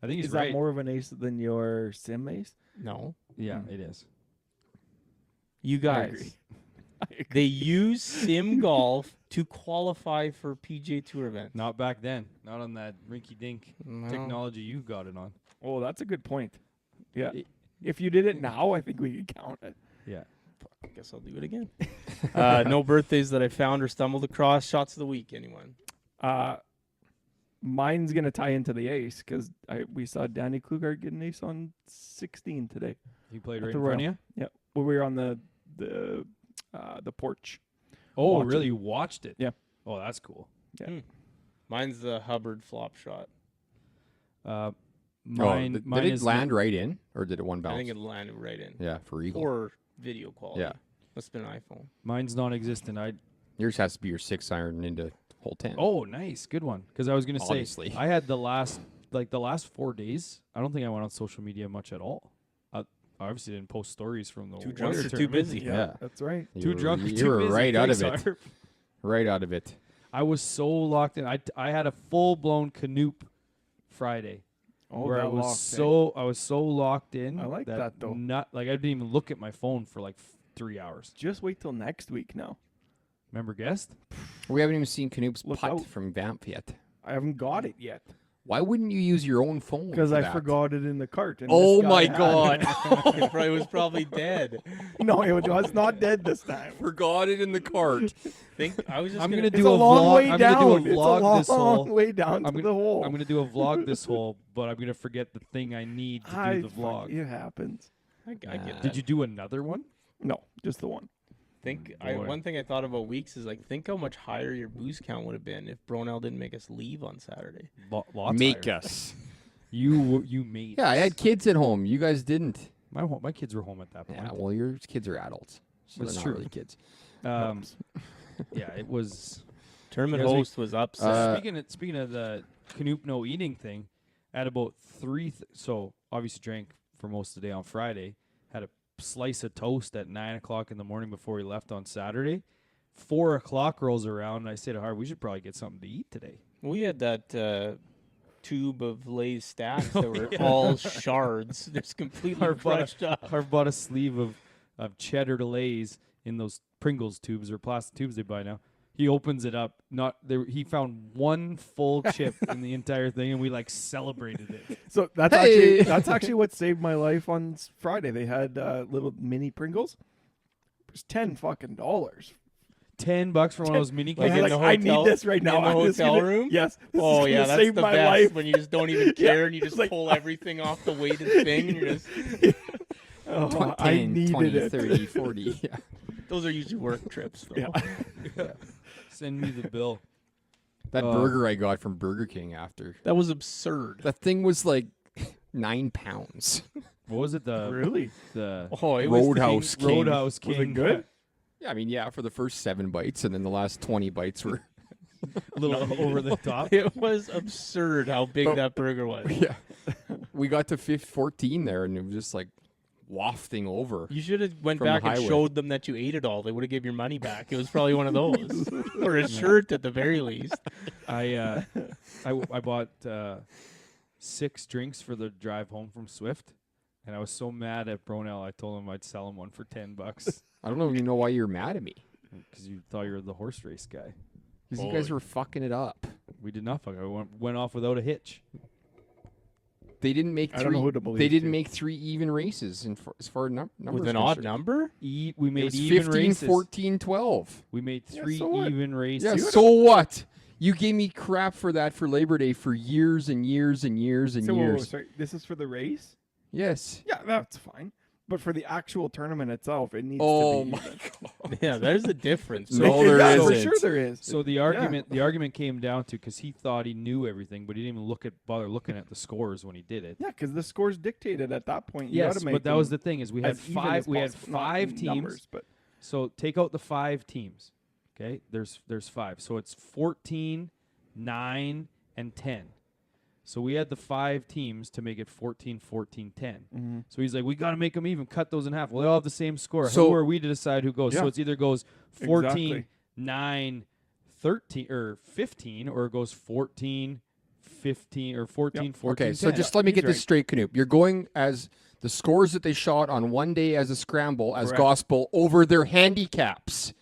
I think he's Is right. that more of an ace than your sim ace? No, Yeah, it is. you I guys. agree. They use sim golf to qualify for PGA Tour events. Not back then. Not on that rinky-dink No. technology you got it on. Oh, that's a good point. Yeah. It- If you did it now, I think we could count it. Yeah. I guess I'll do it again. No birthdays that I found or stumbled across. Shots of the week, anyone? Mine's gonna tie into the ace because we saw Danny Klugart get an ace on 16 today. He played At right the in front of Royal. you? Yeah, when we were on the porch. Oh, watch really? it. You watched it? Yeah. Oh, that's cool. Mine's the Hubbard flop shot. Mine, did mine it is land right in, or did it one bounce? I think it landed right in. Yeah, for eagle. Or video quality. Yeah. Must have been an iPhone. Mine's non-existent. Yours has to be your 6 iron into hole 10. Oh, nice, good one. Because I was gonna say Obviously. I had the last 4 days. I don't think I went on social media much at all. I obviously didn't post stories from the Too Warrior drunk or too tournament. busy. Yeah. That's right. Too drunk. You too were busy. right out of Thanks, it. Harp. Right out of it. I was so locked in. I had a full blown canoop Friday. Oh, where I that was locked, I was so locked in. I like that, though. I didn't even look at my phone for like 3 hours. Just wait till next week now. Remember guest? We haven't even seen Canoop's Look putt out. from Vamp yet. I haven't got it yet Why wouldn't you use your own phone? because for I that? forgot it in the cart. And Oh this guy my had god. It was probably dead. it. No, it was not dead this time. Forgot it in the cart. I was just I'm gonna gonna It's do a a long vlog. way I'm down. gonna do a It's vlog this a long hole. way down I'm to gonna, the hole. I'm gonna do a vlog this hole, but I'm gonna forget the thing I need to do the vlog. It happens. I get that. Did you do another one? No, just the one. Boy. One thing I thought about Weeks is like think how much higher your boost count would have been if Bronell didn't make us leave on Saturday. Lots Make higher. us. You made. Yeah, I us. had kids at home. You guys didn't. my kids were home at that point. Yeah, well, your kids are adults. So That's they're true. not really kids. Yeah, it was. Tournament Yeah, host was upset. Speaking of the Canoop no eating thing, at about 3, so obviously drank for most of the day on Friday. Had a slice of toast at 9 o'clock in the morning before we left on Saturday. 4 o'clock rolls around, and I say to Harv, we should probably get something to eat today. We had that tube of Lay's stacks that were all shards, just completely Harv bought crushed up. Harv bought a sleeve of cheddar Lays in those Pringles tubes or plastic tubes they buy now. He opens it up. He found one full chip in the entire thing, and we like celebrated it. So that's Hey! actually what saved my life on Friday. They had little mini Pringles. It was $10 $10 for one of those mini Like cans. in the I hotel- need this right now. in the I'm just hotel gonna- room? Yes. This Oh is yeah, gonna that's save the my best life. when you just don't even care and you just like- pull everything off the weighted thing and you're just. Oh, I 10, needed 20, it. 30, 40. Yeah. Those are usually work trips though. Yeah. Send me the bill. That burger I got from Burger King after. That was absurd. That thing was like 9 pounds. What was it? Really? The Oh, it was Roadhouse the king- King. Roadhouse King. Was it good? Yeah, I mean, yeah, for the first 7 bites, and then the last 20 bites were. A little over the top. It was absurd how big that burger was. Yeah. We got to 14 there, and it was just like wafting over. You should have went From the back and highway. showed them that you ate it all. They would have gave your money back. It was probably one of those, or a shirt at the very least. I bought 6 drinks for the drive home from Swift, and I was so mad at Bronell. I told him I'd sell him one for $10 I don't even know why you're mad at me. because you thought you were the horse race guy. Because you guys were fucking it up. We did not fuck. I went off without a hitch. They didn't make I don't know 3. who to believe, They didn't too. make 3 even races as far as numbers. With an odd number? We It made was even 15, races. 14, 12. We made Yeah, 3 so what? even races. Yeah, so what? You gave me crap for that for Labor Day for years and years and years and So, whoa, years. sorry, this is for the race? Yes. Yeah, that's fine. But for the actual tournament itself, it needs Oh to be my even. god. Yeah, there's a difference. No, there yeah, for isn't. sure there is. So the argument came down to because he thought he knew everything, but he didn't even bother looking at the scores when he did it. Yeah, because the scores dictated at that point. You Yes, gotta make but that was them the thing is we had as even 5. as We had possible. Not 5 in teams. numbers, but So take out the 5 teams. Okay, there's 5. So it's 14, 9, and 10. So we had the 5 teams to make it 14, 14, 10. So he's like, we got to make them even. Cut those in half. Well, they all have the same score. So- Who are we to decide who goes? So Yeah. it's either goes 14, Exactly. 9, 13, or 15, or it goes 14, 15, or 14, 14, Okay, 10. so just let me he's get this right. straight, Canoop. You're going as the scores that they shot on one day as a scramble, as Correct. gospel, over their handicaps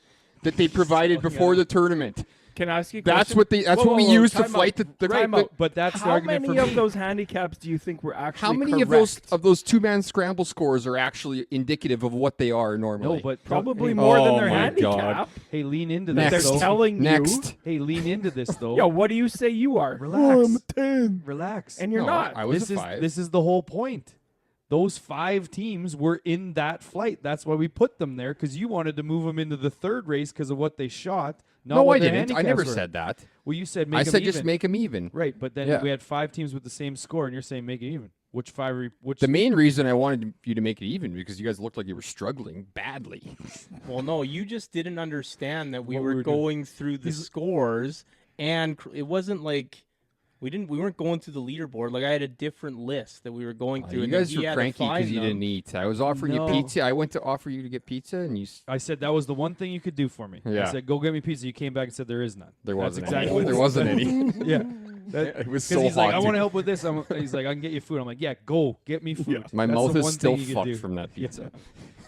that they provided before the tournament. can I ask you a That's question? what they. That's Whoa, what we whoa, whoa, use to time fight out. the Time out. But that's the How argument many for of me. those handicaps do you think were actually How many correct? of those 2-man scramble scores are actually indicative of what they are normally? No, but Probably hey, more than Oh their my handicap. God. Hey, lean into That this. they're though. telling Next. you. Hey, lean into this though. Yo, what do you say you are? Relax. Oh, I'm a 10. Relax. And you're No, not. I was this a is 5. this is the whole point. those 5 teams were in that flight. That's why we put them there, because you wanted to move them into the 3rd race because of what they shot. Not No, what I their didn't. I handicaps never were. said that. Well, you said make I them said even. just make them even. Right, but then Yeah. we had 5 teams with the same score, and you're saying make it even. Which 5? Which The main reason I wanted you to make it even because you guys looked like you were struggling badly. Well, no, you just didn't understand that we What we were were doing. going through the scores, and it wasn't like we weren't going through the leaderboard. Like I had a different list that we were going through. You and then guys he were had to cranky because find you them. didn't eat. I was offering No. you pizza. I went to offer you to get pizza, and you I said that was the one thing you could do for me. I Yeah. said go get me pizza. You came back and said there is none. there That's wasn't exactly any. what There it wasn't said. any. Yeah. It was Because so he's hot. like, I dude. want to help with this. He's like, I can get you food. I'm like, yeah, go get me food. My That's mouth the is one still thing you could fucked do. from that pizza.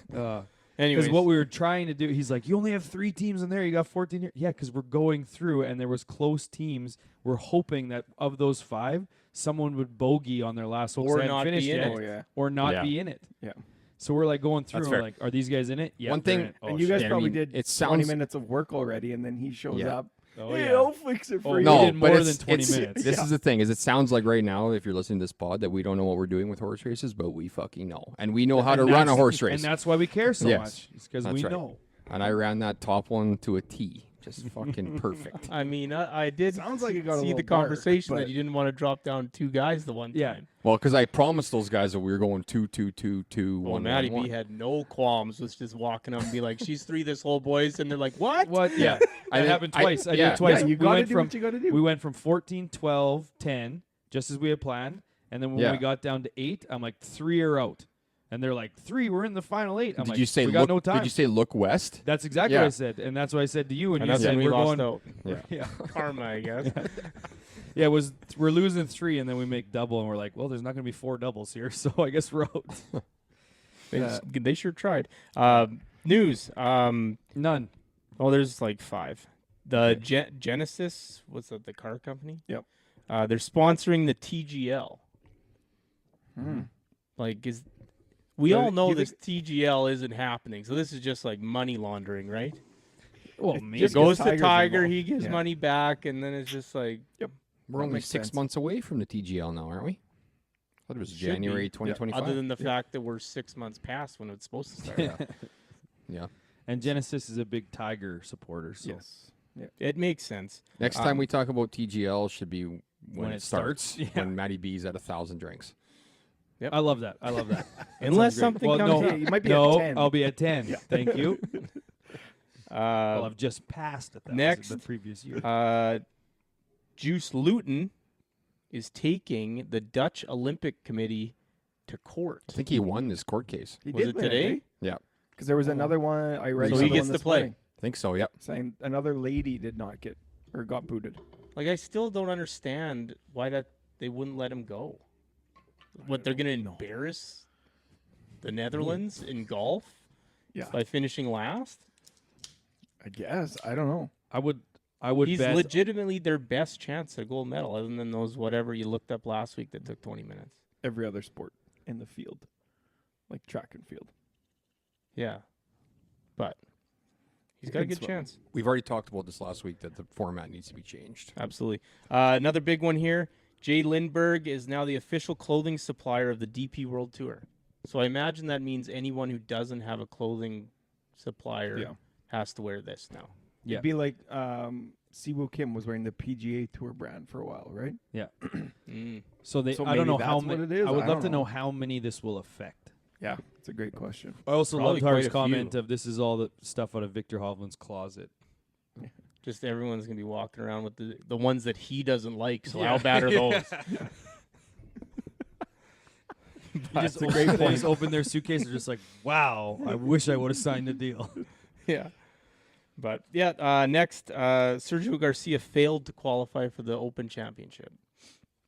Because Anyways, what we were trying to do, he's like, you only have 3 teams in there. You got 14 here. Yeah, because we're going through, and there was close teams. We're hoping that of those 5, someone would bogey on their last hole. 'cause Or they hadn't not be finished in yet, it. Oh, yeah. or not Yeah. be in it. Yeah. So we're like going through. That's And we're fair. like, are these guys in it? Yeah. One they're thing- in it. Oh, And you guys shit. I probably mean, did it 20 sounds- minutes of work already, and then he shows Yeah. up. Oh, Hey, yeah. I'll fix it for Oh, you. no. No, did but more it's- than 20 it's- minutes. This Yeah. is the thing: is it sounds like right now, if you're listening to this pod, that we don't know what we're doing with horse races, but we fucking know, and we know how to And run a that's- horse race. And that's why we care so Yes. much. It's because That's we right. know. And I ran that top one to a T, just fucking perfect. I mean, I did Sounds like it got a see little the dark, conversation but- that you didn't want to drop down 2 guys the one Yeah. time. Well, because I promised those guys that we were going 2, 2, 2, 2, Well, 1, Matty 1, B had no qualms with just walking up and be like, "She's 3 this whole boys," and they're like, "What?" What? Yeah. That I did- happened I- twice. I, yeah. did it twice. Yeah, you we gotta went do from what you gotta do. we went from 14, 12, 10, just as we had planned, and then when Yeah. we got down to 8, I'm like 3 are out, and they're like 3. We're in the final 8. I'm Did like, you say we look? got no time. Did you say look west? That's exactly Yeah. what I said, and that's what I said to you, and, And you that's said when we we're lost going. out. Yeah. Yeah, Karma, I guess. yeah. It was we're losing 3, and then we make double, and we're like, well, there's not going to be 4 doubles here, so I guess we're out. They sure tried. News. None. Oh, there's like 5. The Genesis, what's that? The car company? Yep. They're sponsoring the TGL. Hmm. Like, we But all know you this TGL isn't happening, so this is just like money laundering, right? Well, It maybe. It just goes gets to Tigers Tiger, involved. he gives Yeah. money back, and then it's just like We're That only makes 6 sense. months away from the TGL now, aren't we? I thought it was Should be. January Yeah. 2025. other than the fact that we're 6 months past when it's supposed to start. Yeah. And Genesis is a big Tiger supporter, so Yes. It makes sense. Next time we talk about TGL should be when, it it starts. Yeah. When Matty B's at 1,000 drinks. I love that. I love that. Unless sounds great. something Well, comes no, Yeah, up. you might be no, at 10. I'll be at 10. Thank you. Well, Uh, I've just passed it. That next, was the previous year. Juice Luton is taking the Dutch Olympic Committee to court. I think he won this court case. He Was did it win today? Yeah. Because there was another one I read. So he another gets one to this play. morning I think so, yep. saying another lady did not get or got booted. Like, I still don't understand why that they wouldn't let him go. What, they're going to embarrass the Netherlands in golf Yeah, by finishing last? I guess I don't know. I would He's bet. legitimately their best chance at a gold medal, other than those whatever you looked up last week that took 20 minutes. Every other sport in the field, like track and field. Yeah. But he's You got a can good swim. chance. We've already talked about this last week that the format needs to be changed. Absolutely. Another big one here. Jay Lindbergh is now the official clothing supplier of the DP World Tour. So I imagine that means anyone who doesn't have a clothing supplier Yeah. has to wear this now. Yeah. It'd be like Siwoo Kim was wearing the PGA Tour brand for a while, right? Mm. So they. So I don't know maybe how that's what many. it is. I would I love don't to know know. how many this will affect. Yeah, it's a great question. I also Probably loved Har's quite a comment few. of this is all the stuff out of Victor Hovland's closet. Just everyone's going to be walking around with the ones that he doesn't like. So how bad are those? You just they just open their suitcase and just like, wow, I wish I would have signed the deal. Yeah. But yeah, next, Sergio Garcia failed to qualify for the Open Championship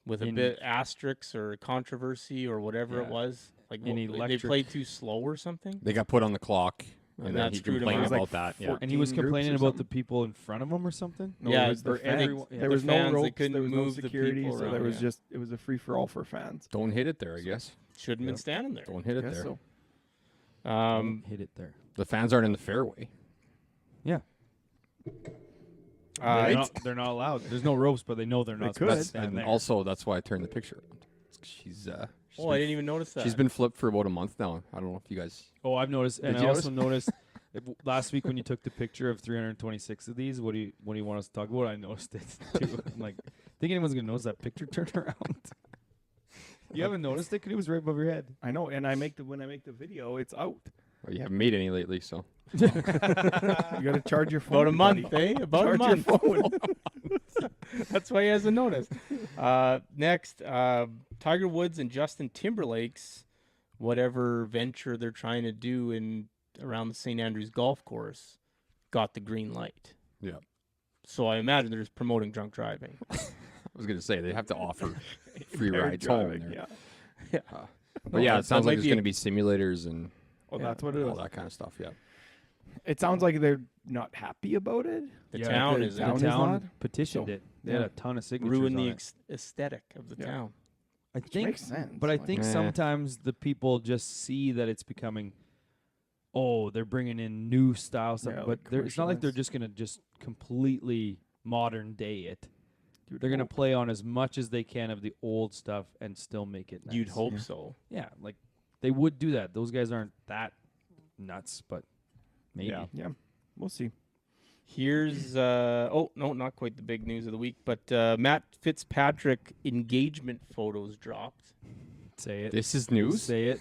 with a In- bit asterisk or controversy or whatever it Yeah. was. Like In they electric- played too slow or something. They got put on the clock, and, And then that he screwed him complained up. It about was like that. Yeah. 14 And he was groups complaining or about the something. people in front of him or something. No, Yeah, it was the and they- fans. yeah, There the was no fans, they ropes. couldn't There was no move the security, people so around, there was yeah. just it was a free for all for fans. Don't hit it there, I guess. Shouldn't have Yeah. been standing there. Don't hit it Guess there. so. Hit it there. The fans aren't in the fairway. Yeah. They're not allowed. There's no ropes, but they know they're not They could. supposed to stand And there. also, that's why I turned the picture around. Oh, I didn't even notice that. She's been flipped for about a month now. I don't know if you guys. Oh, I've noticed, and Did I you also noticed last week when you took the picture of 326 of these. What do you want us to talk about? I noticed it too. I'm like, think anyone's gonna notice that picture turn around? You haven't noticed it? 'Cause it was right above your head. I know, and when I make the video, it's out. Well, you haven't made any lately, so. You got to charge your phone. About a month, buddy. eh? About a Charge your month. That's why he hasn't noticed. Next, Tiger Woods and Justin Timberlake's whatever venture they're trying to do around the St. Andrews golf course got the green light. Yeah. So I imagine they're just promoting drunk driving. I was going to say, they have to offer free Impaired rides home driving, there. Yeah. But yeah, that it sounds might like there's be going to be simulators and Oh, that's what it all is. that kind of stuff, yeah. It sounds like they're not happy about it. The Yeah, town the is town The is town not? petitioned So, it. They had yeah. a ton of signatures ruin on the it. aesthetic of the Yeah. town. I Which think, makes sense. but I think Eh. sometimes the people just see that it's becoming. Oh, they're bringing in new style stuff, Yeah, but like it's not like they're commercialized. just gonna just completely modern day it. You would They're gonna hope. play on as much as they can of the old stuff and still make it nice. You'd hope Yeah. so. Yeah, like they would do that. Those guys aren't that nuts, but maybe. Yeah. Yeah, we'll see. Here's oh no, not quite the big news of the week, but Matt Fitzpatrick engagement photos dropped. Say it. This is news? Say it.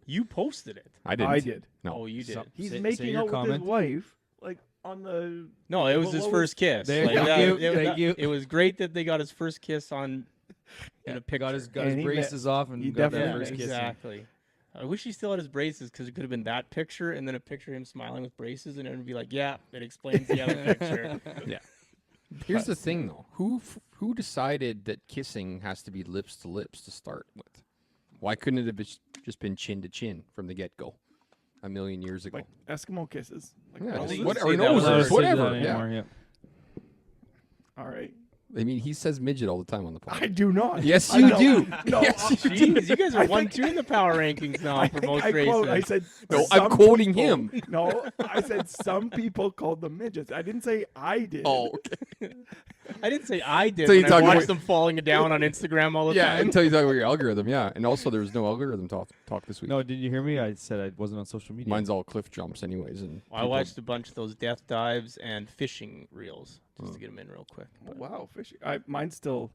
You posted it. I didn't. I did. No. Oh, you did. So- He's Say making your out with comment. his wife, like on the. No, it was his Well, first kiss. There Like, you that- go. it, Thank that- you. it was great that they got his first kiss in a picture. Got his And he braces off and he got that definitely first kiss. in. exactly. I wish he still had his braces because it could have been that picture and then a picture of him smiling with braces, and it would be like, yeah, it explains the other picture. Yeah. Here's the thing, though. Who decided that kissing has to be lips to lips to start with? Why couldn't it have just been chin to chin from the get-go a million years ago? Like Eskimo kisses. Like, Yeah, all just these- what- whatever. say that Noses, was Not allowed to say whatever. that Yeah. anymore, yeah. All right. I mean, he says midget all the time on the I podcast. do not. Yes, I you know. do. No, Jeez, you guys are I 1-2 think- in the power rankings now I for think most I races. quote. I said. No, I'm some quoting people- him. No, I said some people called them midgets. I didn't say I did. Oh, okay. I didn't say I did. So you When I talking watched about- them falling down on Instagram all the Yeah, time. until you talk about your algorithm, yeah. And also, there was no algorithm talk this week. No, did you hear me? I said I wasn't on social media. Mine's all cliff jumps, anyways. And I people- watched a bunch of those death dives and fishing reels just to get them in real quick. Oh, But- wow, fishing. Mine's still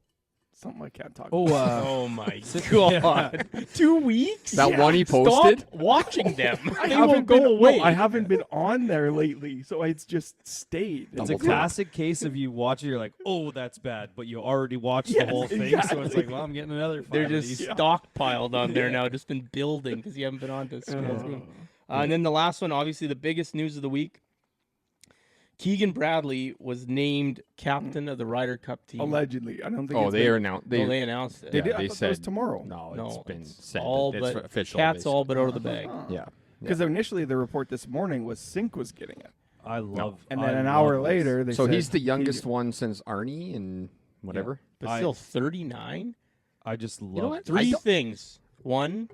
something I can't talk. Oh, about. Oh my Sit- god! 2 weeks? That one he Stop posted. watching them. I They haven't won't go been, away. No, I haven't been on there lately, so it's just stayed. It's a Double tap. classic case of you watch it, you're like, oh, that's bad, but you already watched the Yes, whole thing, so exactly. it's like, well, I'm getting another 5 They're of just these. stockpiled on there now, just been building because you haven't been on to scroll. And then the last one, obviously the biggest news of the week. Keegan Bradley was named captain of the Ryder Cup team. Allegedly, I don't think. Oh, it's they been- are announced. No, they announced it. They yeah, did. I they thought that was said tomorrow. No, No, it's been it's said. all It's but official. cat's all but out of the bag. Yeah. Because initially the report this morning was Sink was getting it, I love and then I an love hour this. later they So said he's the youngest Keegan. one since Arnie and whatever. But I- still 39? I just love know what? it. I 3 don't- things. One,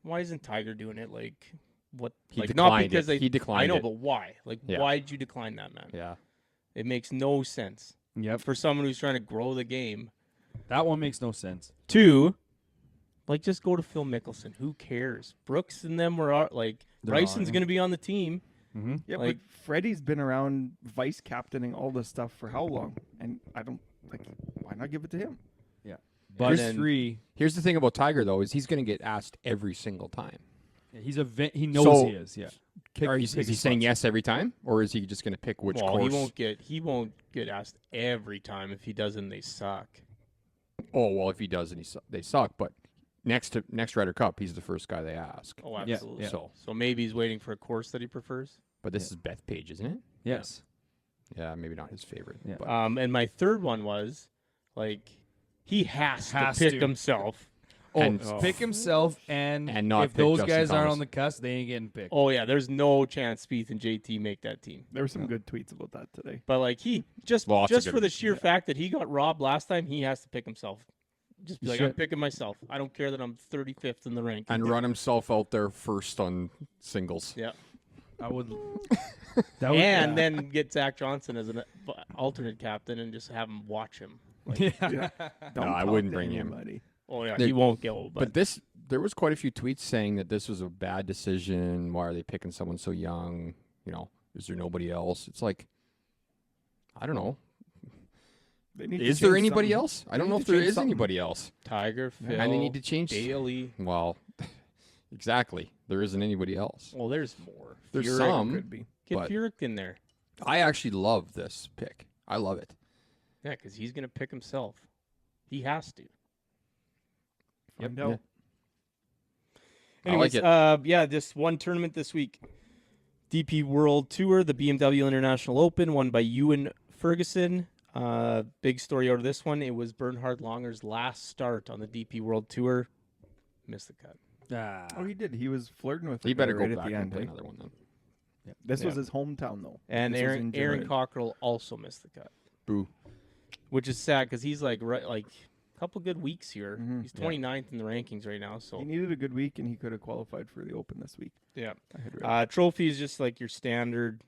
why isn't Tiger doing it? Like, what? He like, declined not it. because they. He declined I know, it. but why? Like, Yeah. why did you decline that, man? Yeah. It makes no sense Yep. for someone who's trying to grow the game. That one makes no sense. 2, like, just go to Phil Mickelson. Who cares? Brooks and them were like, They're Bryson's on. going to be on the team. Mm-hmm. Yeah, like- but Freddie's been around vice captaining all this stuff for how long? And I don't like. Why not give it to him? But And then- 3, Here's the thing about Tiger though is he's going to get asked every single time. he's he knows So- he is. Yeah. Pick- Is pick he his saying spots. yes every time, or is he just going to pick which well, course? he won't get asked every time. If he doesn't, they suck. Oh well, if he does, and they suck. But next Ryder Cup, he's the first guy they ask. Oh, Yeah, absolutely. yeah. So maybe he's waiting for a course that he prefers. But this is Bethpage, isn't it? Yes. Yeah, maybe not his favorite. Yeah. But And my third one was, like, he has to Has pick to. himself. Oh, And- pick himself, and not if pick those Justin guys aren't Thomas. on the cusp, they ain't getting picked. Oh yeah, there's no chance Spieth and JT make that team. There were some good tweets about that today. But like he just Lots of for good the sheer fact that he got robbed last time, he has to pick himself. Just be You like, I'm should. picking myself. I don't care that I'm 35th in the ranking. and run himself out there first on singles. Yeah. I would. That would And then get Zach Johnson as an alternate captain and just have him watch him. yeah. Don't I talk wouldn't to bring him. anybody. Oh yeah, They- he won't go. But there was quite a few tweets saying that this was a bad decision. Why are they picking someone so young? You know, is there nobody else? It's like, I don't know. They need to Is there change anybody something. else? I They don't need know to if there change is something. anybody else. Tiger, Phil, And they need to change. Bailey. Well, exactly. There isn't anybody else. Well, there's more. There's Furyk some. Could be. Get but- Furyk in there. I actually love this pick. I love it. Yeah, because he's gonna pick himself. He has to. Find Yeah. out. I like Anyways, it. yeah, just one tournament this week. DP World Tour, the BMW International Open, won by Ewan Ferguson. Big story out of this one. It was Bernhard Langer's last start on the DP World Tour. Missed the cut. Oh, he did. He was flirting with. You it better right go at back the and end. play eh? another one then. This was Yeah. his hometown though. And This was Aaron in Germany. Cockrell also missed the cut, Boo. which is sad because he's like a couple good weeks here. Mhm. He's 29th in the rankings right now. So He needed a good week, and he could have qualified for the Open this week. yeah. I had read. Trophy is just like your standard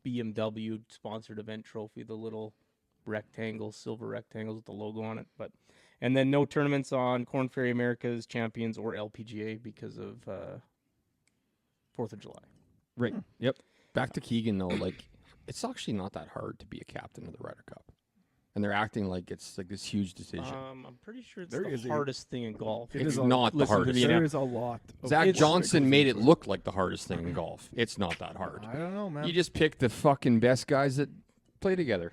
BMW sponsored event trophy, the little rectangles, silver rectangles with the logo on it. And then no tournaments on Corn Ferry America's Champions or LPGA because of 4th of July. Right. Yep. Back to Keegan though, like it's actually not that hard to be a captain of the Ryder Cup, and they're acting like it's like this huge decision. I'm pretty sure it's There is the a- hardest thing in golf. It It's is a- not the listen to hardest. the There is a lot. of Zach work that Johnson goes made it into look like the hardest thing in golf. It's not that hard. I don't know, man. You just pick the fucking best guys that play together.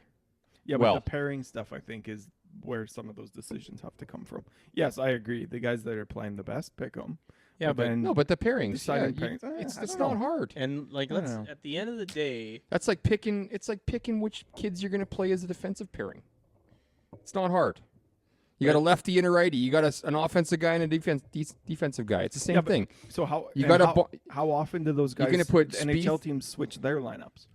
Yeah, Well- but the pairing stuff, I think, is where some of those decisions have to come from. Yes, I agree. The guys that are playing the best, pick them. Yeah, but No, but the pairings, deciding yeah, pairings, it's I don't not know. hard. and like I don't let's know. at the end of the day, That's like picking. It's like picking which kids you're gonna play as a defensive pairing. It's not hard. You got a lefty and a righty. You got an offensive guy and a defensive guy. It's the same Yeah, but thing. So how You and gotta how, bo- how often do those guys, You're gonna put the NHL Spieth- teams switch their lineups?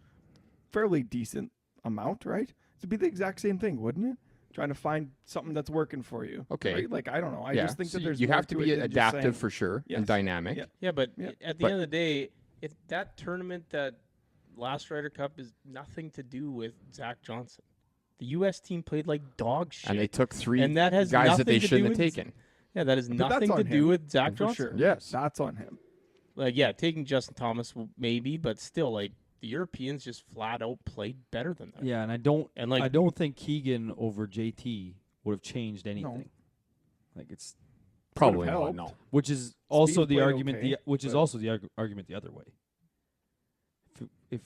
Fairly decent amount, right? It'd be the exact same thing, wouldn't it? Trying to find something that's working for you. Okay. Right? Like I don't know. I yeah, just think so that there's you more have to it be than just adaptive saying- for sure Yes. and dynamic. Yeah. yeah, but Yeah. at the But- end of the day, that tournament, that last Ryder Cup, is nothing to do with Zach Johnson. The U.S. team played like dog shit. And they took three And that has guys that nothing they to shouldn't do have with- taken. Yeah, that has But that's nothing to on do him, with Zach for Johnson. sure. Yes. That's on him. Like, yeah, taking Justin Thomas maybe, but still, like the Europeans just flat out played better than them. Yeah, and I don't And think Keegan over JT would have changed anything. Like it's Probably Could've not. helped. No. which is also the played argument okay, which is but- also the argument the other way. If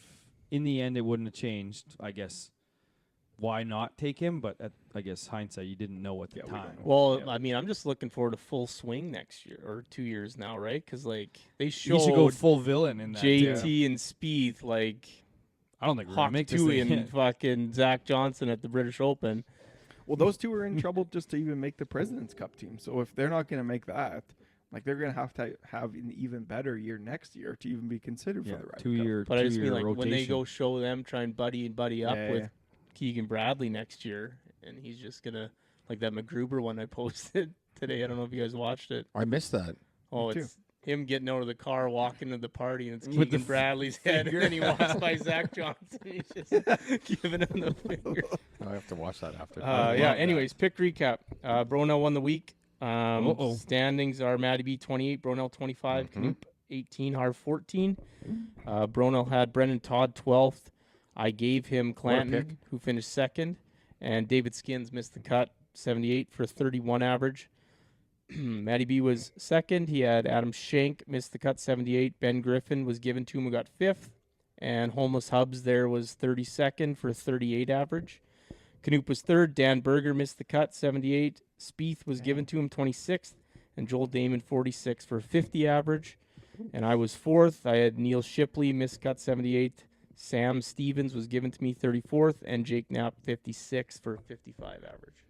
in the end it wouldn't have changed, I guess why not take him? But I guess hindsight, you didn't know at the Yeah, we don't time. know. Well, Yeah. I mean, I'm just looking forward to full swing next year or 2 years now, right? Because like they You should go showed full villain in that. JT and Spieth like I don't think we're gonna Hawk make this 2 thing. and fucking Zach Johnson at the British Open. Well, those two are in trouble just to even make the President's Cup team. So if they're not going to make that, like they're going to have an even better year next year to even be considered Yeah, for the Ryder 2 Cup. year. But I just mean two-year like when they rotation. go show them, try and buddy up Yeah, with yeah. Keegan Bradley next year, and he's just gonna like that McGruber one I posted today. I don't know if you guys watched it. I missed that. Oh, too. it's him getting out of the car, walking to the party, and it's With the Keegan Bradley's head, and then he walks by Zach Johnson. He's just giving him the finger. I have to watch that after. Yeah. Anyways, pick recap. Bronell won the week. Uh-oh. Standings are MattyB 28, Bronell 25, Mhm. Knoop 18, Harv 14. Bronell had Brendan Todd 12th. I gave him Clanton, who finished second, and David Skins missed the cut, 78 for 31 average. MattyB was second. He had Adam Shank missed the cut, 78. Ben Griffin was given to him, who got fifth. And Homeless Hubs there was 32nd for 38 average. Knoop was third. Dan Berger missed the cut, 78. Spieth was given to him, 26th. And Joel Damon, 46 for 50 average. And I was fourth. I had Neil Shipley missed cut, 78. Sam Stevens was given to me, 34th. And Jake Knapp, 56 for 55 average.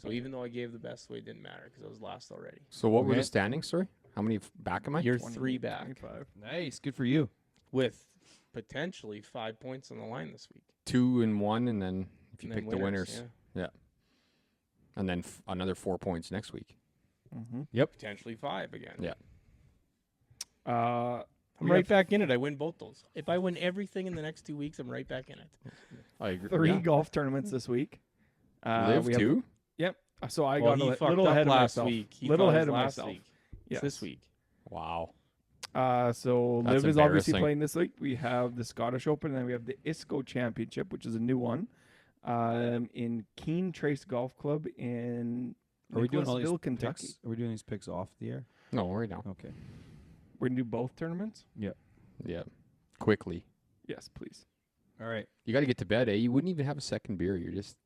So even though I gave the best away, it didn't matter because I was last already. So what were Okay. the standings? Sorry, how many back am I? You're 20, 3 back 25. Nice, good for you. with potentially 5 points on the line this week. 2 and 1, and then if you And then pick the winners, yeah. and then another 4 points next week. Mm-hmm. Potentially 5 again. Yeah. I'm We right have back in it. I win both those. If I win everything in the next 2 weeks, I'm right back in it. I agree. 3 Yeah. golf tournaments this week. Live we have, too. Yep. So I Well, got he a fucked little up ahead of last myself. week. He Little thought it ahead was of last myself. week. It's Yes. this week. Wow. So That's Liv is obviously embarrassing. playing this week. We have the Scottish Open, and then we have the ISCO Championship, which is a new one, in Keene Trace Golf Club in Are we doing all these Nicholasville, Kentucky. picks? Are we doing these picks off the air? No, right now. Okay. We're gonna do both tournaments. Yeah. Quickly. Yes, please. All right. You got to get to bed, eh? You wouldn't even have a second beer. You're just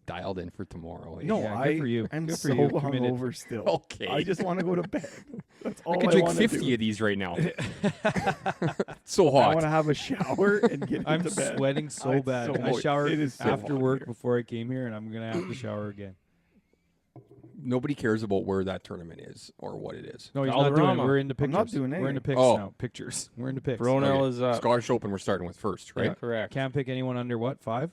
dialed in for tomorrow. Eh? No, Yeah, good for you. I'm Good for so you. Committed. hungover still. Okay. I just want to go to bed. That's all I I, could drink want 50 to do. of these right now. So I want hot. to have a shower and get I'm into bed. sweating so It's bad. so I hot. showered It is so after hot work here. before I came here, and I'm gonna have to shower again. Nobody cares about where that tournament is or what it is. No, he's not doing it. Valderrama. We're into pictures. I'm not doing We're into anything. picks Oh. now. Pictures. We're into picks. Bronell Okay. is up. Scottish Open we're starting with first, right? Yeah. Correct. Can't pick anyone under what? 5?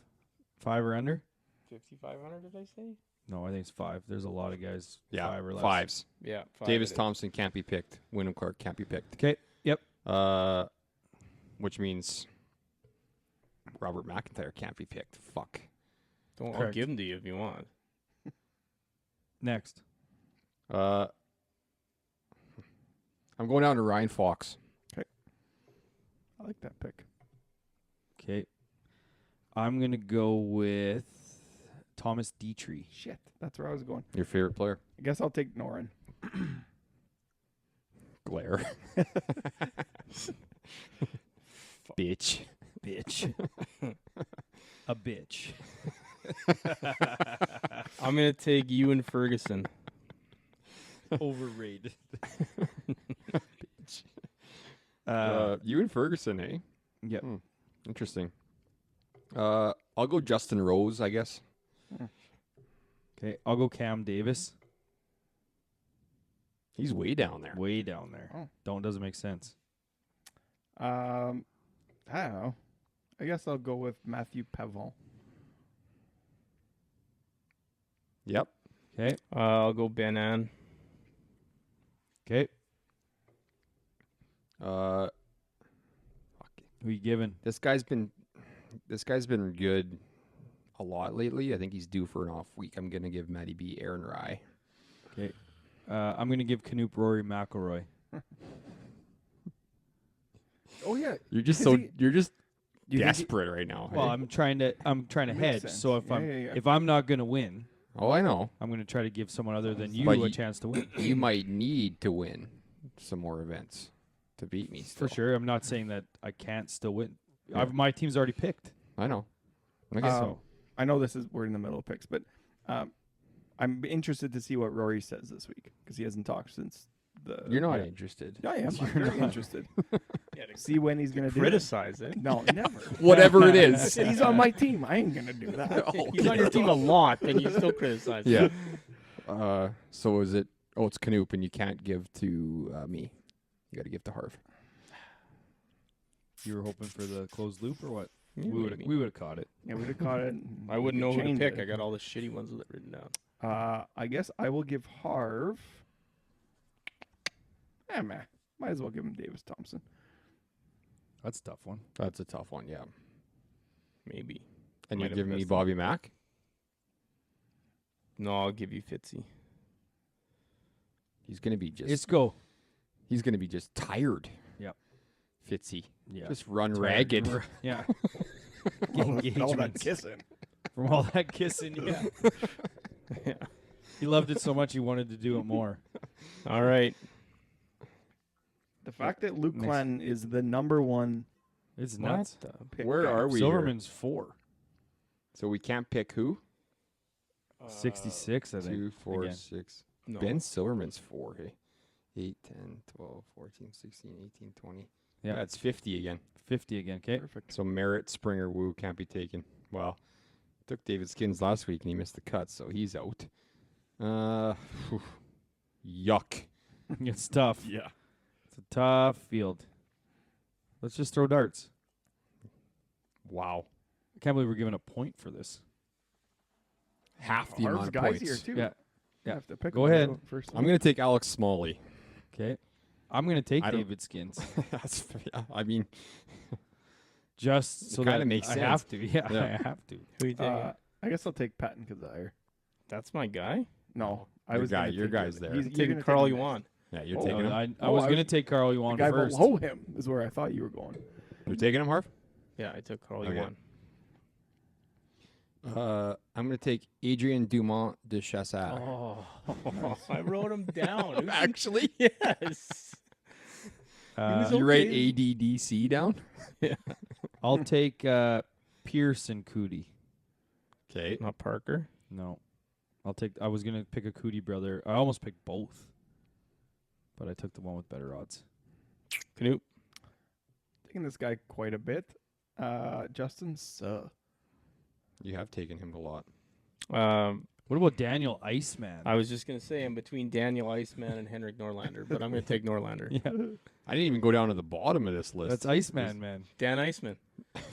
5 or under? 5,500, did I say? No, I think it's 5. There's a lot of guys. Yeah, 5 or less. fives. Yeah. Davis Thompson can't be picked. Wyndham Clark can't be picked. Okay. Yep. Which means Robert McIntyre can't be picked. Fuck. I'll Correct. give them to you if you want. Next. I'm going down to Ryan Fox. I like that pick. Okay. I'm gonna go with Thomas Dietrich. Shit, that's where I was going. Your favorite player? I guess I'll take Norin. Glare. Bitch. Bitch. A bitch. I'm going to take you and Ferguson. Overrated. You and Ferguson, eh? Yep. Interesting. I'll go Justin Rose, I guess. Okay. I'll go Cam Davis. He's way down there. Way down there. Oh. Doesn't make sense. I don't know. I guess I'll go with Matthew Pavon. Yep. Okay. I'll go Ben Ann. Okay. Fuck. Who you giving? This guy's been good a lot lately. I think he's due for an off week. I'm gonna give MattyB Aaron Rye. Okay. I'm gonna give Canoop Rory McIlroy. Oh yeah. You're just Is so he- you're just you think he- desperate right now. Well, hey? I'm trying to Makes hedge. sense. So if Yeah, I'm yeah, yeah. if I'm not gonna win, Oh, I know. I'm gonna try to give someone other than you But a you- chance to win. You might need to win some more events to beat me. For still. sure. I'm not saying that I can't still win. Yeah. My team's already picked. I know. Okay. So I know we're in the middle of picks, but I'm interested to see what Rory says this week because he hasn't talked since the. You're not interested. I am. I'm You're very not. interested. See when he's gonna do it. Criticize it. No, never. Whatever it is. He's on my team. I ain't gonna do that. He's on your team a lot, and you still criticize him. Yeah. So is it? Oh, it's Canoop, and you can't give to me. You got to give to Harv. You were hoping for the closed loop or what? Yeah, we would maybe. have caught it. Yeah, we'd have caught it. I wouldn't know who to Change pick. it. I got all the shitty ones written down. I guess I will give Harv. Man, might as well give him Davis Thompson. That's a tough one. That's a tough one. Yeah. Maybe. And Might you're have giving me missed him. Bobby Mack. No, I'll give you Fitzy. He's gonna be just. Let's go. He's gonna be just tired. Yep. Fitzy. Yeah. Just run Tired. ragged. Yeah. All that Engagements. kissing. From all that kissing, yeah. Yeah. He loved it so much he wanted to do it more. All right. The fact that Luke Next. Clanton is the number one It's nuts. pick. Where guy. are we? here? Silverman's 4. So we can't pick who? 66, I think. 2, 4, again. 6. No. Ben Silverman's 4. Hey. 8, 10, 12, 14, 16, 18, 20. Yeah. That's 50 again. 50 again, okay? Perfect. So Merritt, Springer, Wu can't be taken. Well, took David Skins last week and he missed the cut, so he's out. Yuck. It's tough. Yeah. It's a tough field. Let's just throw darts. Wow. I can't believe we're giving a point for this. Half the Harv's amount of guys points. here too. Yeah. You have to pick Go one. ahead. Go First I'm going to take Alex Smalley. Okay. I'm going to take I don't- David Skins. That's, yeah, I mean, Just so kinda that makes I sense. have to. Yeah, Yeah. I have to. Who you taking? I guess I'll take Patton Kazire. That's my guy. No, I Your was guy- gonna your take guy's the there. other- He's you're Taking gonna Carl take him Yuan. Yeah, you're Oh, taking him. I Oh, was I going to was- take Carl The Yuan guy first. below him is where I thought you were going. You're taking him, Harv? Yeah, I took Carl Okay. Yuan. I'm going to take Adrian Dumont de Chassard. Oh, I wrote him down. Actually? Yes. Uh, You write okay. ADDC down? I'll take Pierce and Cootie. Okay. Not Parker. No. I was going to pick a Cootie brother. I almost picked both. But I took the one with better odds. Canute. Taking this guy quite a bit. Justin Suh. You have taken him a lot. What about Daniel Iceman? I was just gonna say I'm between Daniel Iceman and Henrik Norlander, but I'm gonna take Norlander. Yeah, I didn't even go down to the bottom of this list. that's Iceman, man. Dan Iceman.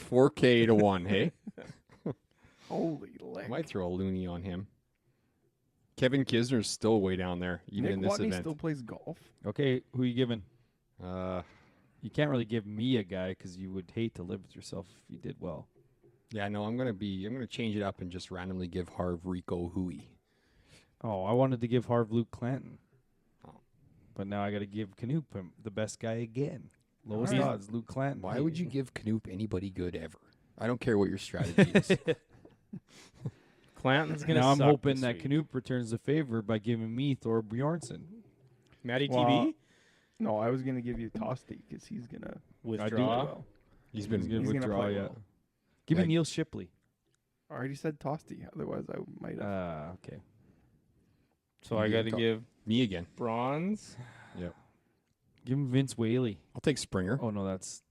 4K to 1, hey? Holy I lick. might throw a loony on him. Kevin Kisner's still way down there, even Nick in this Watney event. still plays golf. Okay, who you giving? You can't really give me a guy because you would hate to live with yourself if you did well. Yeah, no, I'm gonna change it up and just randomly give Harv Rico Hui. Oh, I wanted to give Harv Luke Clanton. Oh. But now I got to give Canoop the best guy again. Lowest Alright. odds, Luke Clanton. Why would you give Knoop anybody good ever? I don't care what your strategy is. Clanton's gonna. Now I'm suck hoping this that week. Canoop returns the favor by giving me Thor Bjornsson. MattyB Well, No, I was going to give you Tosti because he's going to withdraw. well. He's been He's gonna He's gonna withdraw, play yeah. well. Give me Yeah. Neil Shipley. I already said Tosti. Otherwise, I might have. Okay. So I You got to got- give me again. bronze. Give him Vince Whaley. I'll take Springer. Oh, no, that's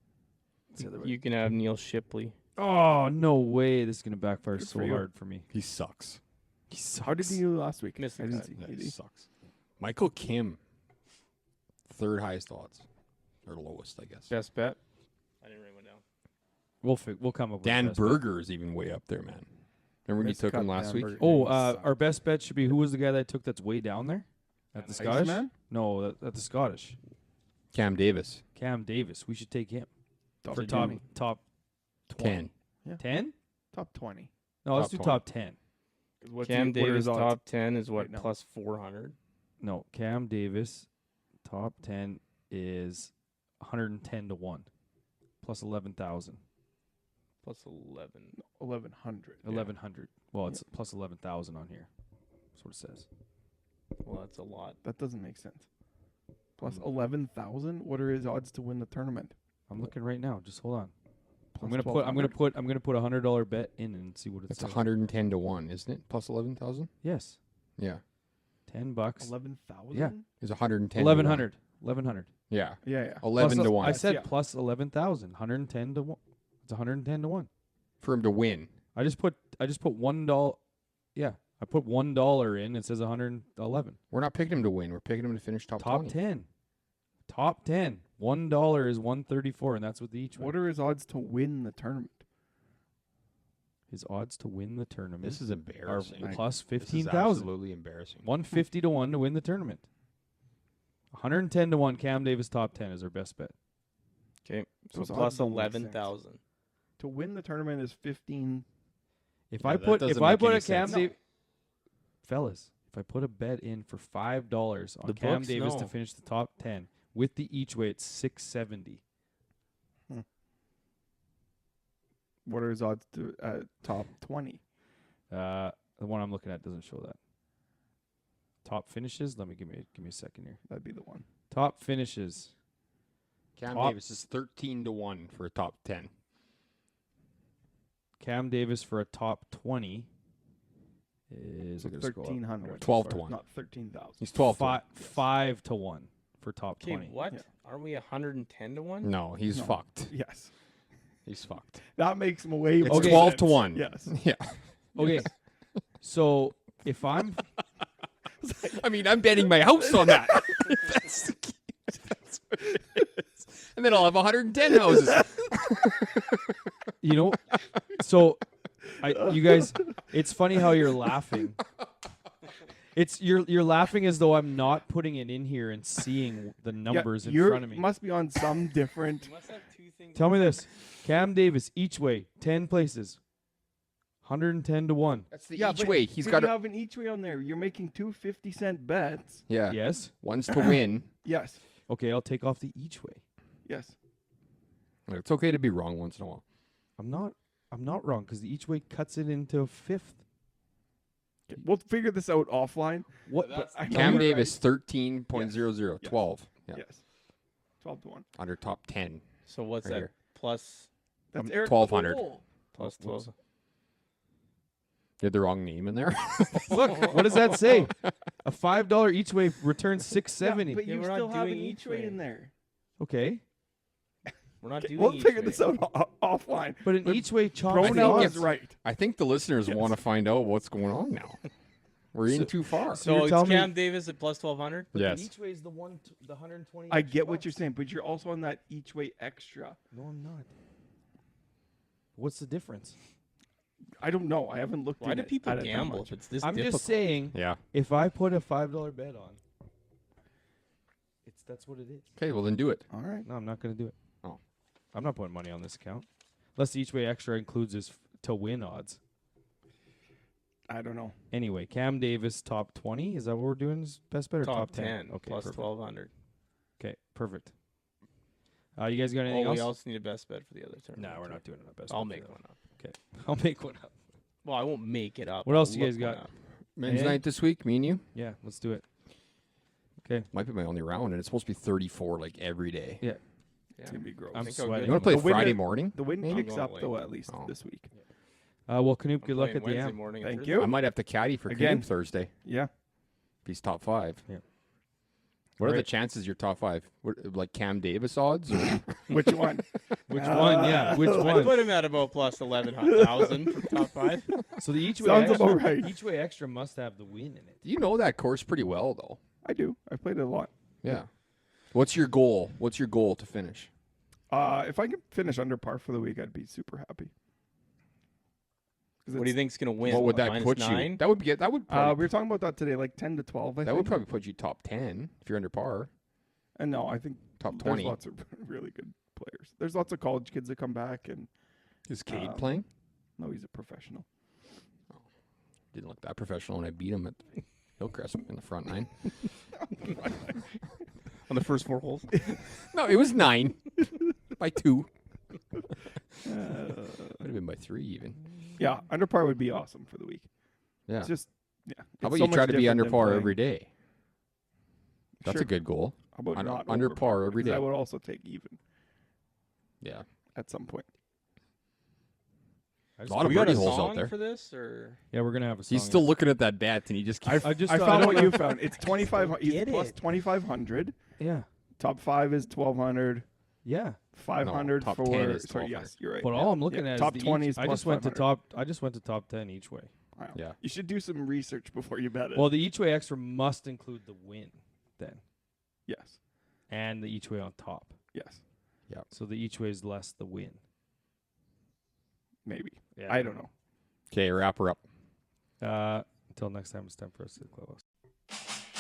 the other way. You can have Neil Shipley. Oh, no way. This is going to backfire Good so for you. hard for me. He sucks. He How did he do last week? Missed I the didn't cut. see. Yeah, Did he he? sucks. Michael Kim, third highest odds, or lowest, I guess. Best bet. I didn't write one down. We'll come up with Dan the best bet. Berger is even way up there, man. Remember when you took him Miscut last Dan week? Berger. Oh, Yeah, he sucks. our best bet should be who was the guy that I took that's way down there? At the Scottish? Iceman? No, at the Scottish. Cam Davis, Cam Davis. We should take him. Top For 20. top 10. 10? Top 20. No, let's Top do 20. top 10. What's Cam what are Davis his odds? top 10 is what right now? plus 400. No, Cam Davis top 10 is 110 to 1 plus 11,000. Plus 11. 1100. 1100. Well, it's plus 11,000 on here. That's what it says. Well, that's a lot. That doesn't make sense. Plus 11,000. What are his odds to win the tournament? I'm looking right now. Just hold on. I'm Plus gonna put 1200? a $100 bet in and see what it It's says. 110 to 1, isn't it? Plus 11,000? Yes, Yeah. $10. 11,000. Yeah. It's 110 1100. 1100. Yeah. Yeah, yeah. 11 Plus, to 1 I said Yeah. plus 11,000. 110 to 1. It's 110 to 1. for him to win. I just put $1. Yeah, I put $1 in. It says 111. We're not picking him to win. We're picking him to finish top 20. 10. Top 10. $1 is 134, and that's what they each win. What are his odds to win the tournament? His odds to win the tournament This is are embarrassing. plus This is 15,000. absolutely embarrassing. 150 to 1 to win the tournament. 110 to 1. Cam Davis top 10 is our best bet. Okay. So Those odds plus don't make sense. 11,000. To win the tournament is 15. If Yeah, I that put doesn't a make any Cam sense. Davis, fellas, if I put a bet in for $5 on The Cam books Davis to know. finish the top 10 with the each way, it's 670. What are his odds to top 20? The one I'm looking at doesn't show that. Top finishes. Let me give me a second here. That'd be the one. Top finishes. Cam Top- Davis is 13 to 1 for a top 10. Cam Davis for a top 20 is So I gotta scroll up. 1,300. 12 to 1. Not 13,000. He's 12 to 1. 5 to 1 for top Okay, 20. what? Yeah. Aren't we 110 to 1? No, he's No. fucked. Yes. He's fucked. That makes him way It's more 12 to sense. 1. Yes. Yeah. Okay. So if I'm I mean, I'm betting my house on that. That's what it is. And then I'll have 110 houses. you know, so you guys, it's funny how you're laughing. It's you're laughing as though I'm not putting it in here and seeing the numbers in you're- front of me. Must be on some different. You must have two things. Tell me this. Cam Davis each way, 10 places. 110 to 1. That's the Yeah, each but- way. He's but got you to. have an each way on there. You're making two 50-cent bets. Yeah. Yes. One's to win. Yes. Okay, I'll take off the each way. Yes. It's okay to be wrong once in a while. I'm not wrong because the each way cuts it into a fifth. Okay, we'll figure this out offline. What? That's- I know Cam you're Davis 13.00, Yes. 12. Yeah. Right. Yes. 12 to 1. Under top 10. So what's Right that? here. Plus That's Eric 1,200. Cole. plus 12. You had the wrong name in there. Look, what does that say? A $5 each way returns Yeah, $6.70. but Yeah, you we're not still have an doing each each way way. in there. Okay, We're not Okay, doing. we'll each figure way. this out offline. but an But each way chops the Brunel odds. is right. I think the listeners Yes. want to find out what's going on now. We're in too far. So So you're it's telling me- Cam Davis at plus 1200. But Yes. the each way is the 120. I extra get what bucks. you're saying, but you're also on that each way extra. No, I'm not. What's the difference? I don't know. I haven't looked Why in do it people at it that gamble much. if it's this I'm difficult? just saying, Yeah. if I put a $5 bet on, that's what it is. Okay, well then do it. All right. No, I'm not going to do it. Oh. I'm not putting money on this account. Unless the each way extra includes his to win odds. I don't know. Anyway, Cam Davis top 20. Is that what we're doing? Is best bet or top top 10 Okay, plus perfect. 1200. Okay, perfect. You guys got Oh, anything we else? also need a best bet for the other tournament. No, we're too. not doing a best. I'll bet for make that. one up. Okay, I'll make one up. Well, I won't make it up. What I'll else you look guys one got? up. Men's And- night this week, me and you. Yeah, let's do it. Might be my only round, and it's supposed to be 34 like every day. Yeah. Yeah. It's gonna be gross. I'm Think I'll sweating. You want to play The winner- Friday morning? The wind Maybe? kicks I'm up going though late. at least Oh. this week. Well, Canoop, I'm good luck playing at the Wednesday AM. morning. and Thank Thursday. you. I might have to caddy for Again. Canoop Thursday. Yeah. If he's top 5. Yeah. What are the Right. chances you're top 5? Like Cam Davis odds? Or? Which one? Which one? Yeah, which I one? put him at about plus 11,000 for top 5. So the each way Sounds extra, about right. each way extra must have the win in it. You know that course pretty well, though. I do. I've played it a lot. Yeah. What's your goal? What's your goal to finish? If I can finish under par for the week, I'd be super happy. 'Cause What do you it's- think's going to win? What would that Minus put 9? you? That would get. That would. Probably, we were talking about that today, like 10 to 12. I that think. would probably put you top 10 if you're under par. And no, I think Top there's 20. lots of really good players. There's lots of college kids that come back, and Is Cade Um, playing? no, he's a professional. Didn't look that professional when I beat him at Hillcrest in the front 9. On the first 4 holes? No, it was 9 by 2. Uh, Would have been by 3 even. yeah, under par would be awesome for the week. Yeah. It's just yeah. How it's about so you try much to be different under than par playing. every day? That's Sure. a good goal. How about under- not under over par every Because day. I would also take even Yeah. at some point. I A just- lot of We got a birdie holes out song there. for this, or yeah, we're gonna have a song. He's still looking at that bet, and he just keeps. I just I thought- found don't what you know- found. It's 25. He's Get plus it. 2,500. Yeah, Top 5 is 1,200. yeah. 500 top for 10 is sorry. 1,200. Yes, you're right. But yeah. all I'm looking Yeah, at top is the 20 each- is I plus just went to 500. top. I just went to top 10 each way. Wow. Yeah. You should do some research before you bet it. Well, the each way extra must include the win, then, yes. and the each way on top. Yes. So the each way is less the win. Maybe. Yeah, I don't know. Okay, wrap her up. Until next time, it's time for us to close.